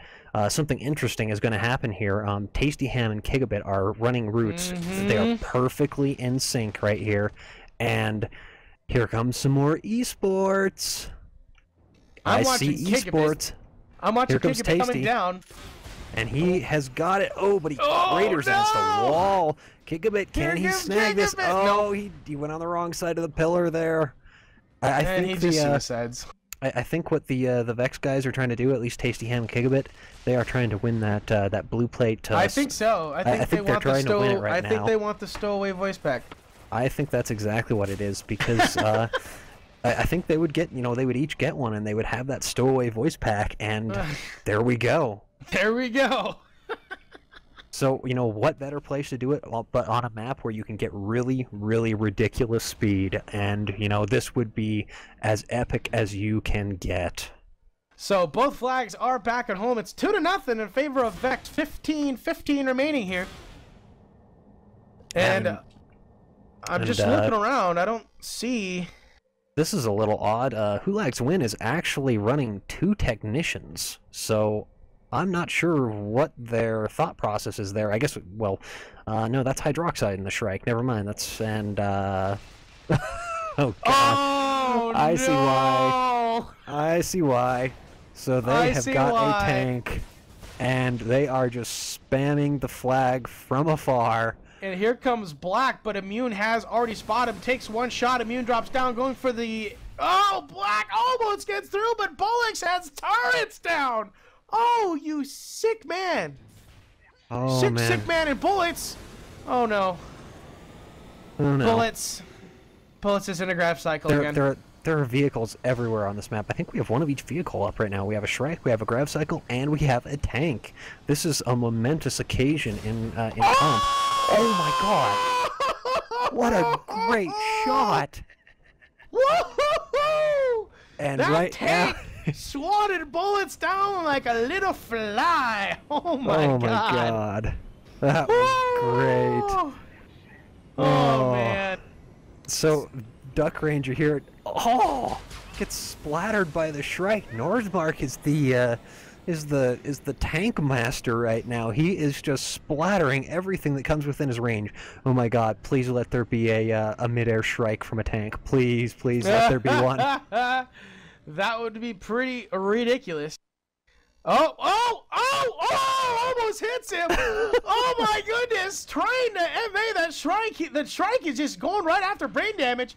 something interesting is going to happen here. Tasty Ham and Gigabit are running routes. They are perfectly in sync right here. And here comes some more esports. I see esports. I'm watching Gigabit coming down. And he has got it. Oh, but he craters against the wall. Gigabit, can he snag this? Oh, he went on the wrong side of the pillar there. I think he just suicides. I think what the VeX guys are trying to do, at least Tasty Ham and Gigabit, they are trying to win that blue plate. I think so. I think they're trying to win it right now. I think they want the stowaway voice pack. I think that's exactly what it is, because I think they would get, you know, they would each get one, and they would have that stowaway voice pack, and there we go. There we go. So, you know, what better place to do it but on a map where you can get really, really ridiculous speed, and, you know, this would be as epic as you can get. So both flags are back at home. It's 2-0 in favor of VeX. 15 remaining here. And I'm just looking around. I don't see... This is a little odd. Hulag's Win is actually running 2 technicians, so I'm not sure what their thought process is there. I guess, well, no, that's hydroxide in the Shrike. Never mind. That's, and, oh, God. Oh, I see why. I see why. So they have got a tank, and they are just spamming the flag from afar. And here comes Black, but Immune has already spotted him. Takes one shot. Immune drops down, going for the... Oh, Black almost gets through, but Bullix has turrets down. Oh, you sick man. Oh, sick man, and Bullets. Oh, no. Oh, no. Bullets is in a graph cycle again. There are vehicles everywhere on this map. I think we have one of each vehicle up right now. We have a Shrike, we have a Grav Cycle, and we have a tank. This is a momentous occasion in comp. Oh my God! What a great shot! Woo-hoo-hoo! And that right tank now, swatted Bullets down like a little fly. Oh my God! God! That was great. Oh man! So, Duck Ranger here. Oh, gets splattered by the Shrike. Norsmark is the tank master right now. He is just splattering everything that comes within his range. Oh my God! Please let there be a midair Shrike from a tank. Please let there be one. That would be pretty ridiculous. Oh! Almost hits him. Oh my goodness! Trying to MA that Shrike. The Shrike is just going right after brain damage.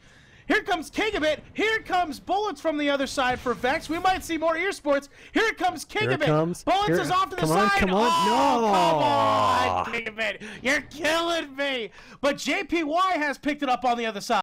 Here comes Gigabit. Here comes Bullets from the other side for VeX. We might see more esports. Here comes Gigabit. Bullets is off to the side. Come on, oh, come on, Gigabit. You're killing me. But JPY has picked it up on the other side.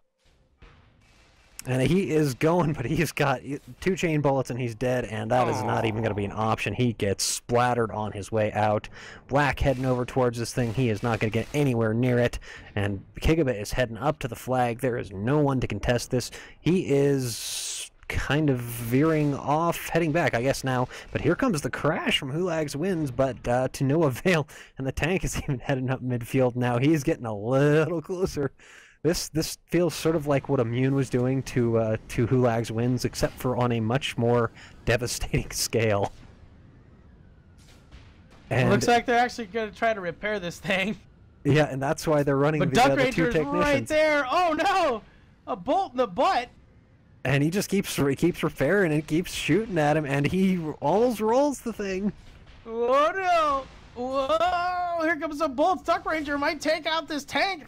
And he is going, but he's got 2 chain bullets and he's dead, and that is not even going to be an option. He gets splattered on his way out. Black heading over towards this thing. He is not going to get anywhere near it. And Gigabit is heading up to the flag. There is no one to contest this. He is kind of veering off, heading back, I guess, now. But here comes the crash from Hulag's Wins, but to no avail. And the tank is even heading up midfield now. He's getting a little closer. This feels sort of like what Immune was doing to Hulag's Wins, except for on a much more devastating scale. And it looks like they're actually going to try to repair this thing. Yeah, and that's why they're running the 2 technicians. Right there. Oh no! A bolt in the butt. And he just keeps repairing and keeps shooting at him, and he almost rolls the thing. Oh no! Whoa! Here comes a bolt. Duck Ranger might take out this tank.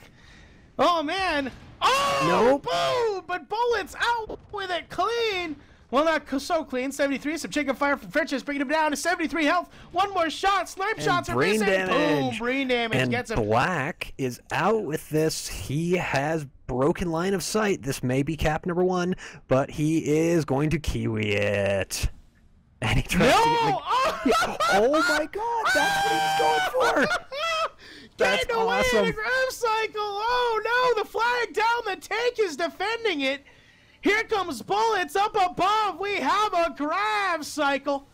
Oh man! Oh! Nope. Boom! But Bullets out with it clean. Well, not so clean. 73. Some chicken fire from Frenches, bringing him down to 73 health. One more shot. Snipe shots are missing. Boom! Brain damage and gets him. Black is out with this. He has broken line of sight. This may be cap number 1, but he is going to Kiwi it. And he tries to get oh my god, that's what he was going for! That's Getting away awesome. in a grab cycle! Oh no, the flag down, the tank is defending it! Here comes Bullets up above, we have a grab cycle!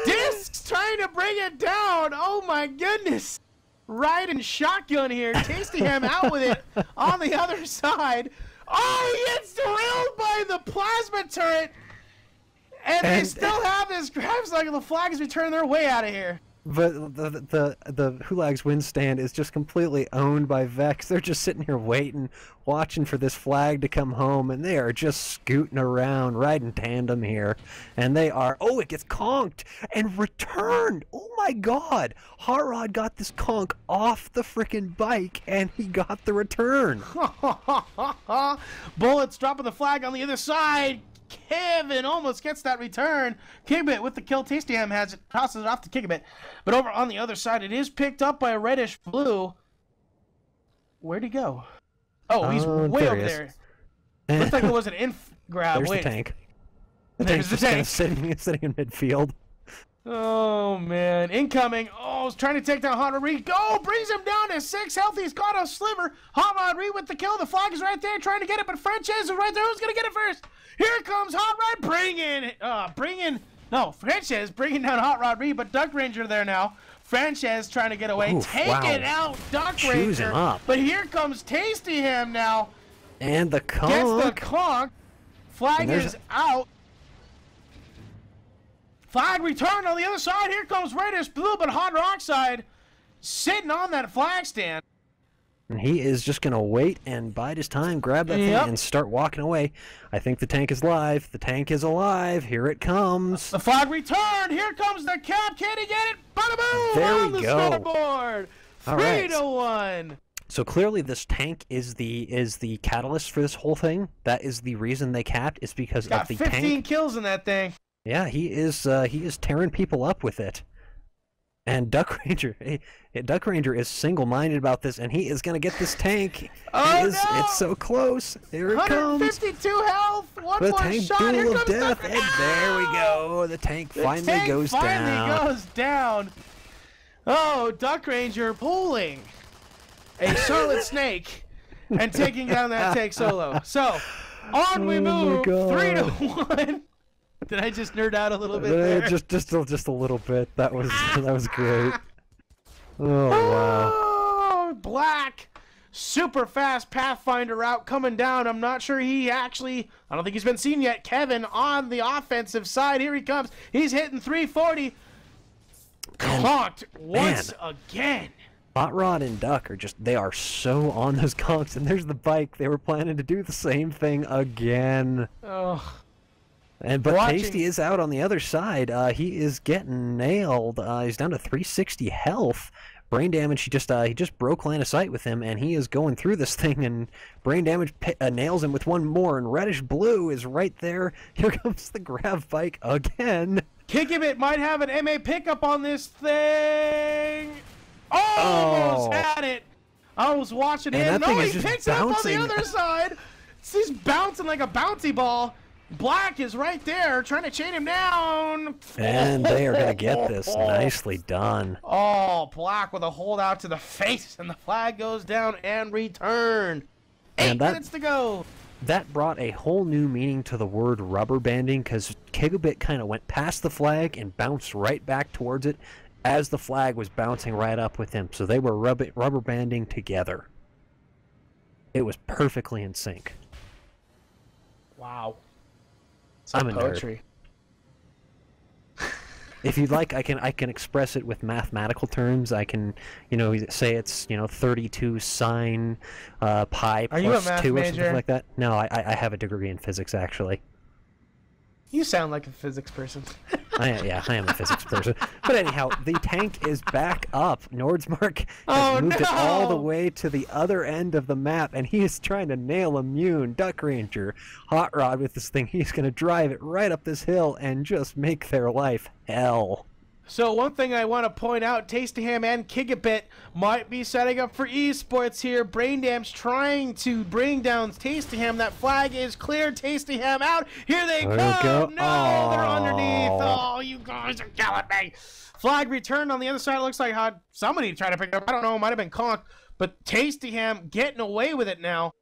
Discs trying to bring it down, oh my goodness! Riding shotgun here, Tasty Ham out with it on the other side. Oh, he gets drilled by the plasma turret! And they still have this grab cycle. The flag is returning their way out of here. But the Hulag's win stand is just completely owned by VeX. They're just sitting here waiting, watching for this flag to come home, and they are just scooting around, riding tandem here. And they are, oh, it gets conked and returned. Oh my god. Hot Rod got this conk off the frickin' bike, and he got the return. Bullets dropping the flag on the other side. Kevin almost gets that return. Kickbit with the kill. Tasty Ham has it, tosses it off to Kickbit. But over on the other side, it is picked up by a reddish blue. Where'd he go? Oh, he's way over there. Looks like it was an inf grab. There's Wait. the tank. The tank's just kind of sitting in midfield. Oh, man. Incoming. Oh, he's trying to take down Hot Rod Reed. Go! Brings him down to 6 health. He's got a sliver. Hot Rod Reed with the kill. The flag is right there trying to get it, but Frances is right there. Who's going to get it first? Here comes Hot Rod. Frances bringing down Hot Rod Reed, but Duck Ranger there now. Frances trying to get away. Oof, Take it out, Duck Ranger. Him up. But here comes Tasty Ham now. And the conk. Gets the conk. Flag is out. Flag returned on the other side. Here comes Reddish Blue, but Hot Rockside sitting on that flag stand. And he is just going to wait and bide his time, grab that thing, and start walking away. I think the tank is live. The tank is alive. Here it comes. The flag returned. Here comes the cap. Can he get it? Bada boom! There on we the go. scoreboard. 3-1. So clearly this tank is the catalyst for this whole thing. That is the reason they capped, is because of the tank. Got 15 kills in that thing. Yeah, he is tearing people up with it. And Duck Ranger is single-minded about this, and he is going to get this tank. Oh, no! It's so close. Here it comes. 152 health. One The more tank shot. duel Here of comes death, Duck. and there we go. The tank finally goes down. Oh, Duck Ranger pulling a Charlotte Snake and taking down that tank solo. So, on we move. 3-1. Did I just nerd out a little bit there? Just a little bit. That was great. Oh wow. Oh, Black, super fast Pathfinder route coming down. I'm not sure I don't think he's been seen yet. Kevin on the offensive side. Here he comes. He's hitting 340. Conked once again. Hot Rod and Duck they are so on those conks, and there's the bike. They were planning to do the same thing again. Oh. But Tasty is out on the other side. He is getting nailed. He's down to 360 health. Brain damage. He just broke line of sight with him, and he is going through this thing. And brain damage nails him with one more. And Reddish Blue is right there. Here comes the grab bike again. Kickabit might have an MA pickup on this thing. Almost had it. I was watching him. No, he picks it up on the other side. He's bouncing like a bouncy ball. Black is right there, trying to chain him down. And they are going to get this. Nicely done. Oh, Black with a holdout to the face, and the flag goes down and returned. 8 minutes to go. That brought a whole new meaning to the word rubber banding, because Gigabit kind of went past the flag and bounced right back towards it as the flag was bouncing right up with him. So they were rubber banding together. It was perfectly in sync. Wow. I'm a poetry. Nerd. If you'd like, I can express it with mathematical terms. I can, say it's 32 sine pi plus 2 or something like that. No, I have a degree in physics actually. You sound like a physics person. I am a physics person. But anyhow, the tank is back up. Nordsmark has moved it all the way to the other end of the map, and he is trying to nail Immune. Duck Ranger, Hot Rod with this thing. He's going to drive it right up this hill and just make their life hell. So one thing I want to point out, Tasty Ham and Gigabit might be setting up for esports here. Braindam's trying to bring down Tasty Ham. That flag is clear. Tasty Ham out. Here they come. No, they're underneath. Oh, you he's killing me. Flag returned on the other side. It looks like somebody tried to pick it up. I don't know. It might have been Conk. But Tasty Ham getting away with it now.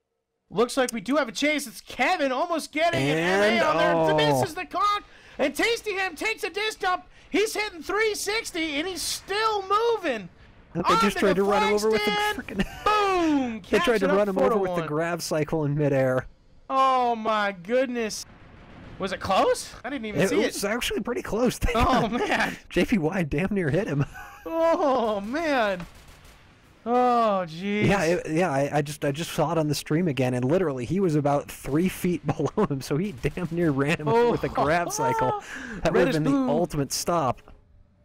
Looks like we do have a chase. It's Kevin almost getting an MA on there. Misses the Conk. And Tasty Ham takes a disc dump. He's hitting 360, and he's still moving. They just tried to run him over with the freaking... Boom! They tried to run him over with the grab cycle in midair. Oh my goodness. Was it close? I didn't even see it. It was actually pretty close. Oh man. JPY damn near hit him. Oh man. Oh jeez. Yeah, I just saw it on the stream again, and literally he was about 3 feet below him, so he damn near ran him over with a grab cycle. That would have been the ultimate stop.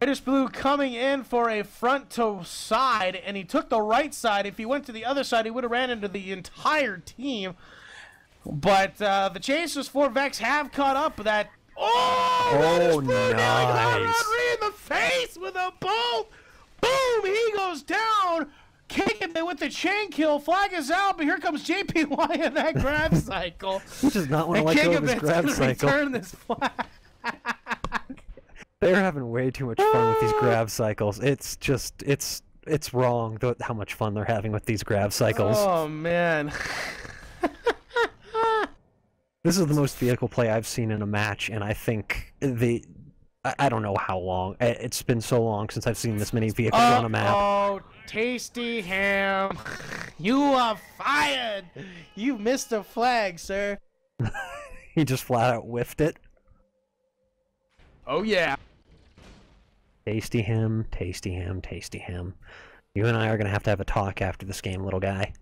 Reddish Blue coming in for a front to side, and he took the right side. If he went to the other side, he would have ran into the entire team. But the chasers for VeX have caught up with that. Oh, Reddish Blue nailing Rodri in the face with a bolt. Boom, he goes down. Kicking it with the chain kill. Flag is out, but here comes JPY in that grab cycle. He does not want to let go of his grab cycle. Return this flag. They're having way too much fun with these grab cycles. It's just, it's wrong how much fun they're having with these grab cycles. Oh, man. This is the most vehicle play I've seen in a match, and I think I don't know how long. It's been so long since I've seen this many vehicles on a map. Oh, Tasty Ham. You are fired. You missed a flag, sir. He just flat out whiffed it. Oh, yeah. Tasty Ham, Tasty Ham, Tasty Ham. You and I are going to have a talk after this game, little guy.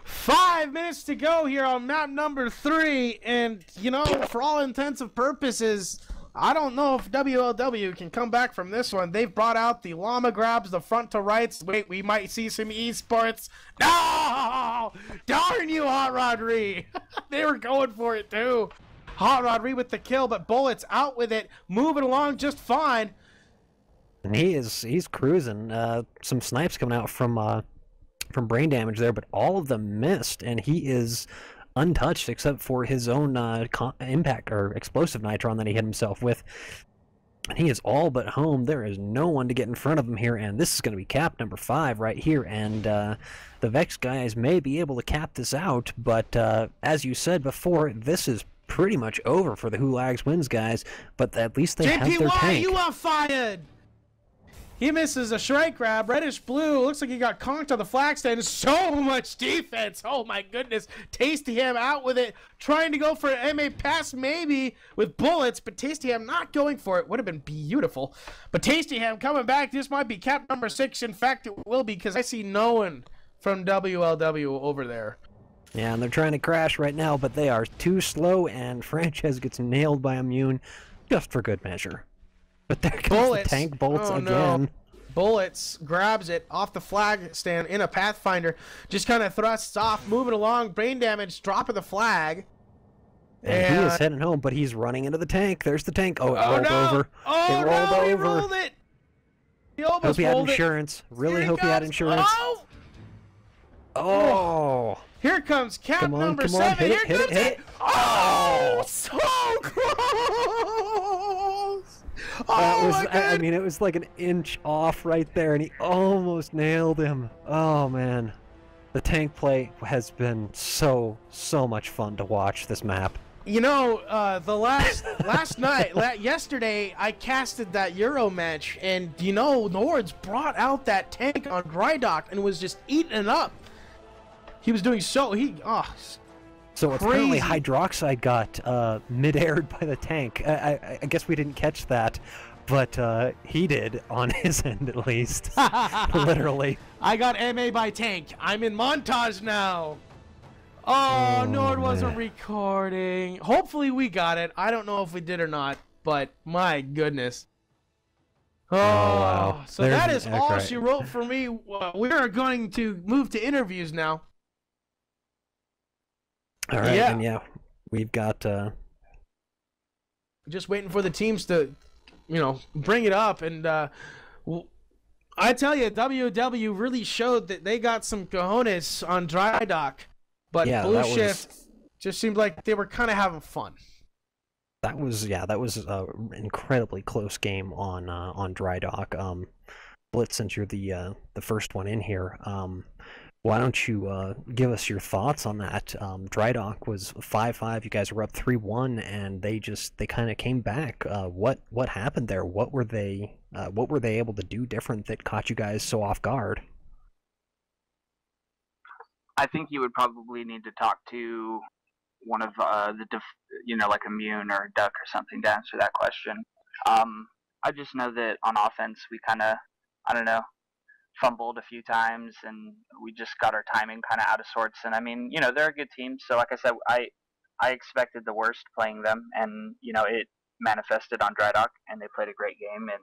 5 minutes to go here on map number 3, and, you know, for all intents and purposes, I don't know if WLW can come back from this one. They've brought out the llama grabs, the front to rights. Wait, we might see some esports. No! Darn you, Hot Rodri! They were going for it, too. Hot Rodri with the kill, but Bullet's out with it, moving along just fine. And he's cruising. Some snipes coming out from brain damage there, but all of them missed, and he is untouched except for his own impact or explosive nitron that he hit himself with. And he is all but home. There is no one to get in front of him here, and this is going to be cap number 5 right here, and the VeX guys may be able to cap this out, but as you said before, this is pretty much over for the Who Lags Wins guys, but at least they have their tank. You are fired! He misses a strike grab. Reddish Blue looks like he got conked on the flag stand. So much defense. Oh my goodness. Tasty Ham out with it. Trying to go for an MA pass maybe with bullets, but Tasty Ham not going for it. Would have been beautiful. But Tasty Ham coming back. This might be cap number 6. In fact, it will be because I see no one from WLW over there. Yeah, and they're trying to crash right now, but they are too slow, and Frances gets nailed by Immune just for good measure. But there comes the tank bolts again. No. Bullets grabs it off the flag stand in a Pathfinder. Just kind of thrusts off, moving along. Brain damage, dropping the flag. And he is heading home, but he's running into the tank. There's the tank. Oh, it rolled over. Oh, it rolled over. He rolled it. He almost hope he had insurance. Really hope he had insurance. Oh. Here comes cap number 7. Here comes it. Oh, so close. That was, I mean, it was like an inch off right there, and he almost nailed him. Oh, man. The tank play has been so much fun to watch this map. You know, the last night, yesterday, I casted that Euro match, and, you know, Nords brought out that tank on Drydock and was just eating it up. He was doing so, So apparently Hydroxide got mid-aired by the tank. I guess we didn't catch that, but he did on his end at least. Literally. I got MA by tank. I'm in montage now. Oh, Nord wasn't recording. Hopefully we got it. I don't know if we did or not, but my goodness. Oh, wow. So that is all she wrote for me. We are going to move to interviews now. All right, and yeah, we've got just waiting for the teams to, you know, bring it up, and I tell you, WW really showed that they got some cojones on Drydock, but Blue Shift just seemed like they were kind of having fun. That was an incredibly close game on Drydock. Blitz, since you're the first one in here, why don't you give us your thoughts on that? Drydock was 5-5. You guys were up 3-1, and they kind of came back. What happened there? What were they able to do different that caught you guys so off guard? I think you would probably need to talk to one of like Immune or Duck or something to answer that question. I just know that on offense we kind of, I don't know, fumbled a few times, and we just got our timing kind of out of sorts. And I mean, they're a good team, so like I said, I expected the worst playing them, and it manifested on Drydock, and they played a great game. And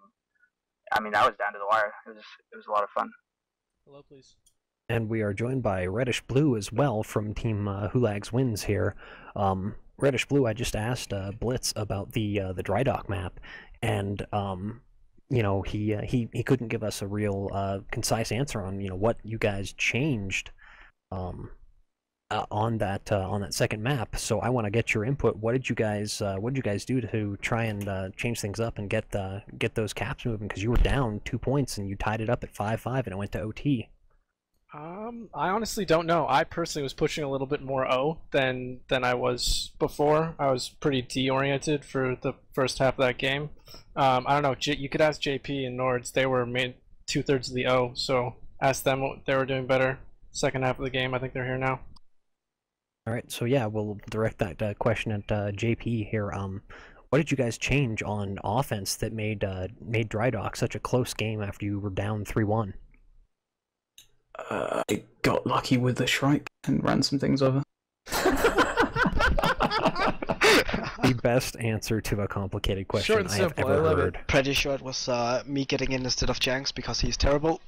I mean, that was down to the wire. It was a lot of fun. Hello, please. And we are joined by Reddish Blue as well from Team Hulags Wins here. Reddish Blue, I just asked Blitz about the Drydock map, and he couldn't give us a real concise answer on what you guys changed on that second map. So I want to get your input. What did you guys do to try and change things up and get those caps moving? Because you were down 2 points and you tied it up at 5-5 and it went to OT. I honestly don't know. I personally was pushing a little bit more O than I was before. I was pretty D-oriented for the first half of that game. I don't know. You could ask JP and Nords. They were made 2/3 of the O, so ask them what they were doing better. Second half of the game, I think they're here now. All right, so yeah, we'll direct that question at JP here. What did you guys change on offense that made Drydock such a close game after you were down 3-1? I got lucky with the Shrike and ran some things over. The best answer to a complicated question Short and I have simple, ever I love heard. it. Pretty sure it was me getting in instead of Janks because he's terrible.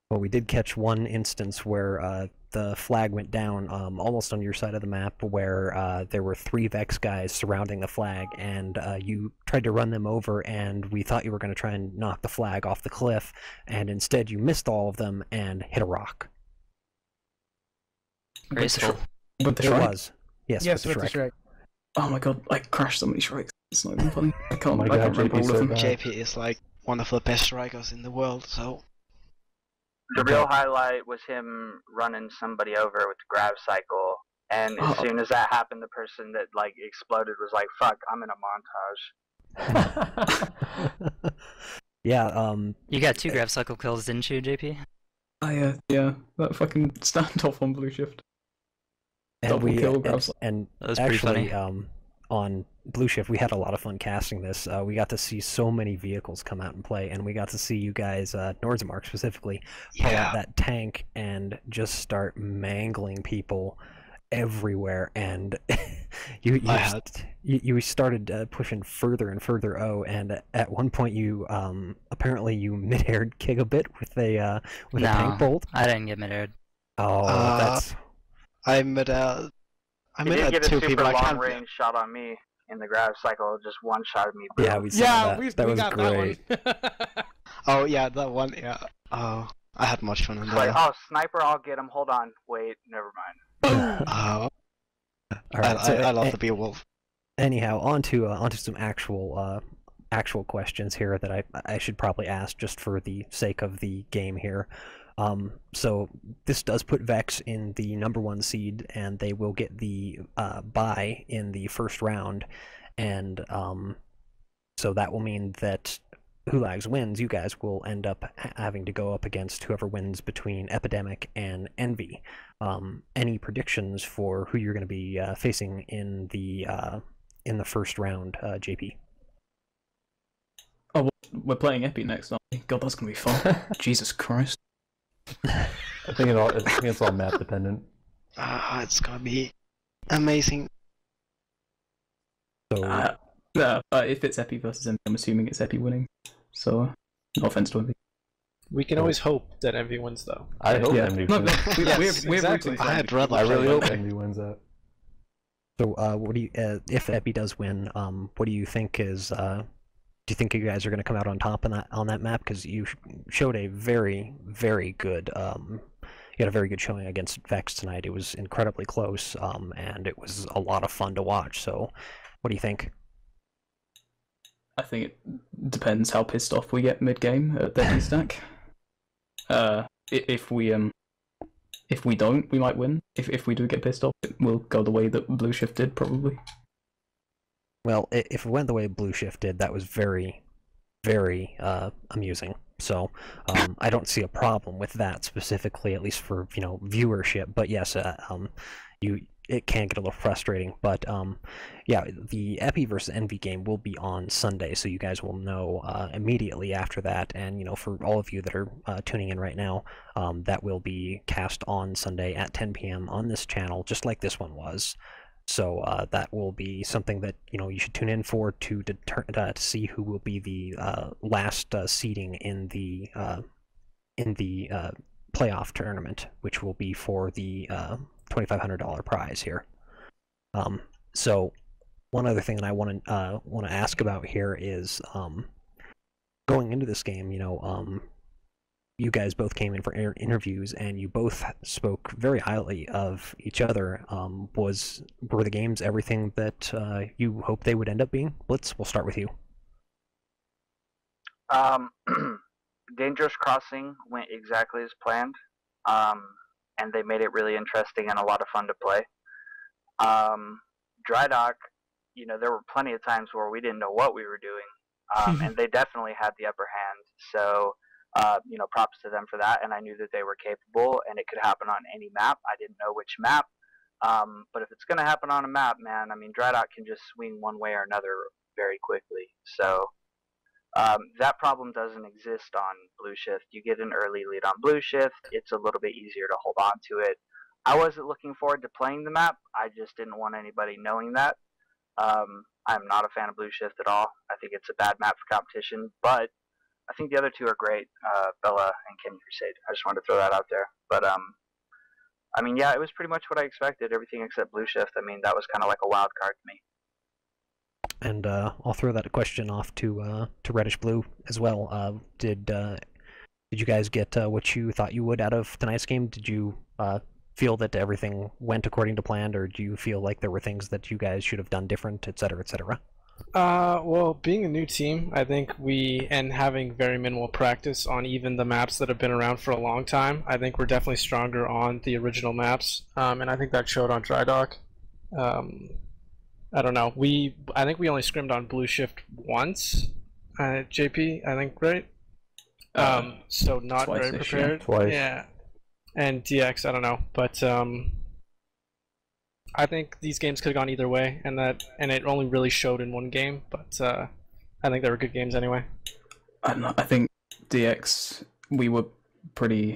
Well, we did catch one instance where the flag went down almost on your side of the map, where there were 3 VeX guys surrounding the flag, and you tried to run them over, and we thought you were going to try and knock the flag off the cliff, and instead you missed all of them and hit a rock. Graceful. With the It Shrike? was. Yes, Yes, with with the the Shrek. Shrek. Oh my god, I crashed so many Shrikes. It's not even funny. I can't, Oh my I God, can't remember JP's all of so them. bad. JP is like one of the best strikers in the world, so The real highlight was him running somebody over with the grab cycle, and as soon as that happened, the person that exploded was like, "Fuck, I'm in a montage." Yeah, You got 2 grab cycle kills, didn't you, JP? Yeah, that fucking standoff on Blue Shift. and Double we kill grab and That was pretty actually funny. On Blue Shift we had a lot of fun casting this. We got to see so many vehicles come out and play, and we got to see you guys, Nordzamark specifically, pull out that tank and just start mangling people everywhere. And you started pushing further and further O, and at one point you apparently you mid-aired Gigabit with a tank bolt. I didn't get mid-aired. Oh, that's I met He did get a 2 super people. I long can't. range shot on me in the grab cycle, just one shot of me. yeah, we saw Yeah, that. we That was got great. that one. Oh yeah, that one. Yeah. Oh, I had much fun on It's like, that. oh, sniper, I'll get him. Hold on, wait, never mind. All right, I love the Beowulf. Anyhow, onto some actual questions here that I should probably ask just for the sake of the game here. So this does put VeX in the #1 seed, and they will get the bye in the first round, and so that will mean that Hulags wins. You guys will end up having to go up against whoever wins between Epidemic and Envy. Any predictions for who you're going to be facing in the first round, JP? Oh, well, we're playing Epi next, aren't we? God, that's gonna be fun. Jesus Christ. I think it's all map dependent. It's gonna be amazing. So If it's Epi versus Envy, I'm assuming it's Epi winning. So, no offense to Envy. We can always hope that Envy wins, though. I hope Yeah. Envy No, wins. we're exactly. rooting for I'd Envy. rather. I really play hope Envy. Envy wins that. So, what do you, if Epi does win, what do you think is? Do you think you guys are going to come out on top on that map? Because you showed a very, very good, you had a very good showing against VeX tonight. It was incredibly close, and it was a lot of fun to watch. So, what do you think? I think it depends how pissed off we get mid-game at their D-stack. If we don't, we might win. If we do get pissed off, it will go the way that Blue Shift did, probably. Well, if it went the way Blue Shift did, that was very, very amusing. So I don't see a problem with that specifically, at least for viewership. But yes, it can get a little frustrating. But yeah, the Epi versus Envy game will be on Sunday, so you guys will know immediately after that. And for all of you that are tuning in right now, that will be cast on Sunday at 10 p.m. on this channel, just like this one was. So that will be something that you should tune in for to see who will be the last seeding in the playoff tournament, which will be for the $2,500 prize here. So one other thing that I want to ask about here is going into this game. You guys both came in for interviews, and you both spoke very highly of each other. Were the games everything that you hoped they would end up being? Blitz, we'll start with you. Dangerous Crossing went exactly as planned, and they made it really interesting and a lot of fun to play. Drydock, there were plenty of times where we didn't know what we were doing, and they definitely had the upper hand. So, props to them for that, and I knew that they were capable, and it could happen on any map. I didn't know which map, but if it's going to happen on a map, man, Drydock can just swing one way or another very quickly. So that problem doesn't exist on Blue Shift. You get an early lead on Blue Shift, it's a little bit easier to hold on to it. I wasn't looking forward to playing the map. I just didn't want anybody knowing that. I'm not a fan of Blue Shift at all. I think it's a bad map for competition, but I think the other two are great, Bella and Kenny Crusade. I just wanted to throw that out there. But, yeah, it was pretty much what I expected, everything except Blue Shift. That was kind of like a wild card to me. And I'll throw that question off to Reddish Blue as well. Did you guys get what you thought you would out of tonight's game? Did you feel that everything went according to plan, or do you feel like there were things that you guys should have done different, etc., etc.? Well, being a new team, I think and having very minimal practice on even the maps that have been around for a long time, I think we're definitely stronger on the original maps, and I think that showed on Drydock. I don't know. I think we only scrimmed on Blue Shift once, JP, I think, right? So not very prepared. Twice. Yeah. And DX, I don't know, but I think these games could have gone either way, and it only really showed in one game, but I think they were good games anyway. I don't know. I think DX, we were pretty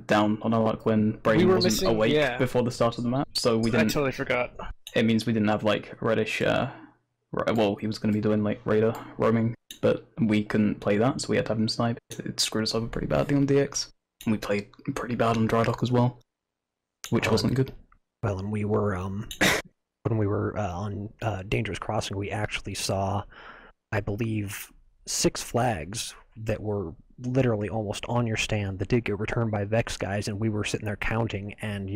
down on our luck when Brayden wasn't awake before the start of the map, so we didn't. I totally forgot. It means we didn't have Reddish. Well, he was going to be doing Raider roaming, but we couldn't play that, so we had to have him snipe. It screwed us over pretty badly on DX, and we played pretty bad on Drydock as well, which wasn't good. Well, and we were when we were on Dangerous Crossing, we actually saw, I believe, 6 flags that were literally almost on your stand that did get returned by VeX guys, and we were sitting there counting, and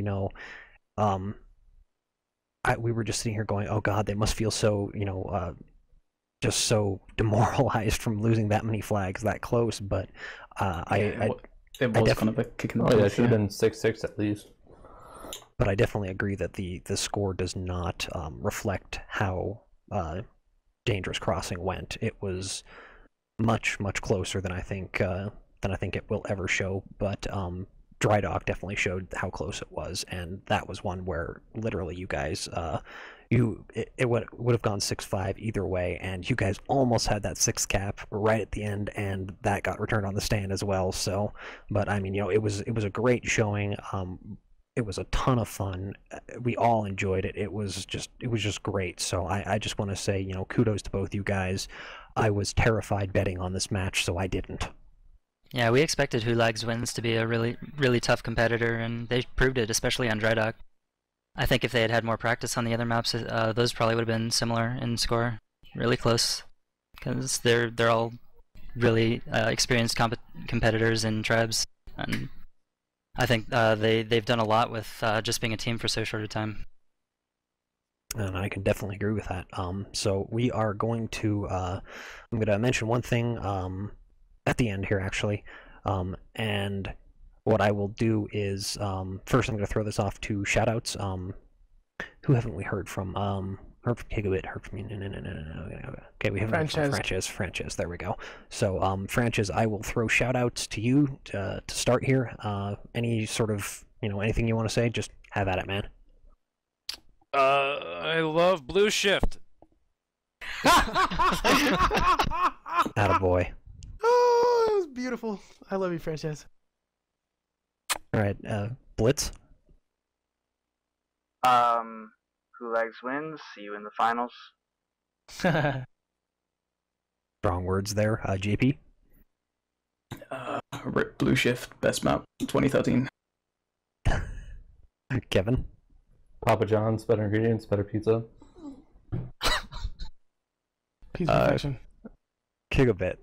we were just sitting here going, oh god, they must feel so just so demoralized from losing that many flags that close. But it was kind of a kick in the teeth. Oh yeah, it should have been 6-6 at least. But I definitely agree that the score does not reflect how Dangerous Crossing went. It was much closer than I think it will ever show. But Drydock definitely showed how close it was, and that was one where literally you guys it would have gone 6-5 either way, and you guys almost had that 6 cap right at the end, and that got returned on the stand as well. So, but it was a great showing. It was a ton of fun. We all enjoyed it. It was just great. So I just want to say, kudos to both you guys. I was terrified betting on this match, so I didn't. Yeah, we expected Hulags Wins to be a really, really tough competitor, and they proved it, especially on Drydock. I think if they had had more practice on the other maps, those probably would have been similar in score. Really close, because they're all really experienced competitors in Trebs, and I think they've done a lot with just being a team for so short a time. And I can definitely agree with that. So we are going to, I'm going to mention one thing at the end here, actually. And what I will do is, first I'm going to throw this off to shoutouts. Who haven't we heard from? Heard from Gigabit, heard from... Okay, we haven't heard from Frances, there we go. So, Frances, I will throw shoutouts to you to start here. Any sort of, anything you want to say, just have at it, man. I love Blue Shift. Attaboy. Oh, it was beautiful. I love you, Frances. Alright, Blitz? Who Legs wins. See you in the finals. Strong words there. JP? Rip Blue Shift, best map, 2013. Kevin? Papa John's, better ingredients, better pizza. Pizza perfection. Gigabit.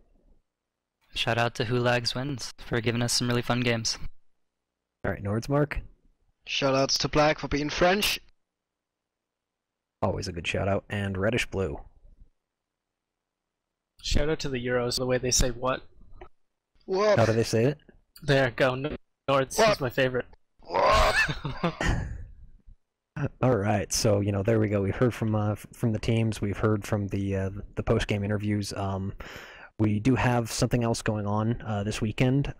Shout out to Who Lags Wins for giving us some really fun games. Alright, Nordsmark? Shoutouts to Black for being French. Always a good shout out. And Reddish Blue. Shout out to the Euros, the way they say what. What? How do they say it? There, go. Nords, he's my favorite. What? Alright, so, there we go. We've heard from the teams. We've heard from the post-game interviews. We do have something else going on this weekend.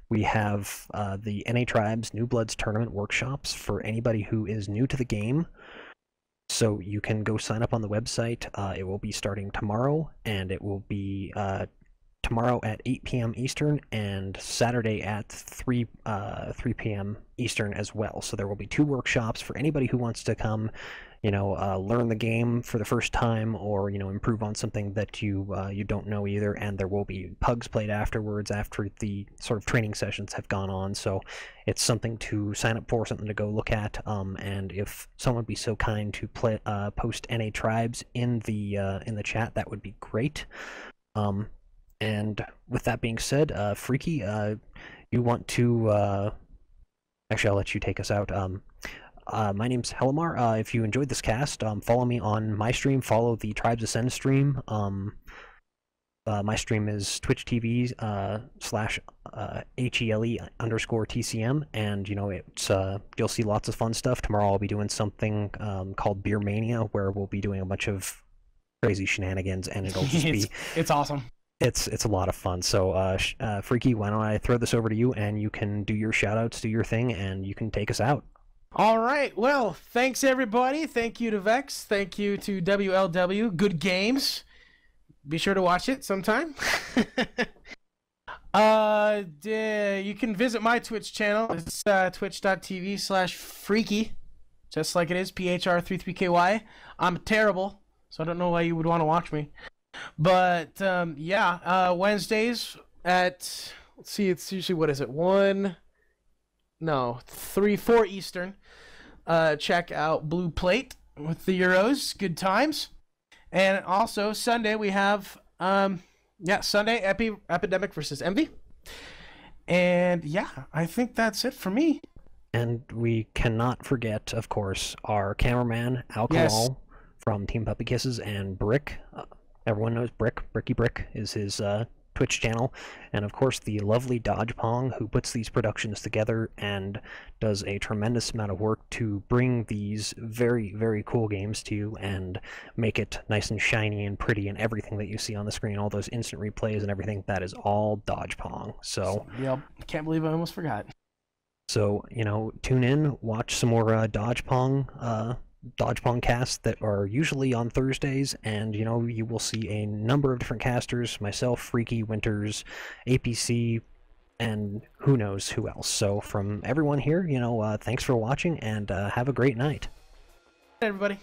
We have the NA Tribes New Bloods Tournament workshops for anybody who is new to the game. So you can go sign up on the website. It will be starting tomorrow, and it will be tomorrow at 8 p.m. Eastern and Saturday at 3 p.m. Eastern as well. So there will be 2 workshops for anybody who wants to come, learn the game for the first time, or improve on something that you don't know either. And there will be pugs played afterwards after the sort of training sessions have gone on. So it's something to sign up for, something to go look at. And if someone would be so kind to post NA Tribes in the chat, that would be great. And with that being said, Freaky, you want to... Actually, I'll let you take us out. My name's Helamar. If you enjoyed this cast, follow me on my stream. Follow the Tribes Ascend stream. My stream is Twitch TV /HELE_TCM, and it's you'll see lots of fun stuff. Tomorrow I'll be doing something called Beer Mania, where we'll be doing a bunch of crazy shenanigans, and it'll just be it's awesome. It's a lot of fun. So, Freaky, why don't I throw this over to you, and you can do your shoutouts, do your thing, and you can take us out. All right. Well, thanks everybody. Thank you to VeX. Thank you to WLW. Good games. Be sure to watch it sometime. You can visit my Twitch channel. It's twitch.tv/freaky, just like it is, PHR33KY. I'm terrible, so I don't know why you would want to watch me. But Wednesdays at, let's see, it's usually, what is it, 4 Eastern. Check out Blue Plate with the Euros. Good times. And also Sunday we have Sunday Epidemic versus Envy. And I think that's it for me. And we cannot forget, of course, our cameraman Alcohol from Team Puppy Kisses, and Brick. Everyone knows Bricky Brick is his Twitch channel, and of course the lovely Dodge Pong, who puts these productions together and does a tremendous amount of work to bring these very, very cool games to you and make it nice and shiny and pretty, and everything that you see on the screen, all those instant replays and everything, that is all Dodge Pong. So yep, can't believe I almost forgot. So tune in, watch some more Dodge Pong casts that are usually on Thursdays, and you will see a number of different casters, myself, Freaky, Winters, APC, and who knows who else. So from everyone here, thanks for watching, and have a great night. Hey everybody.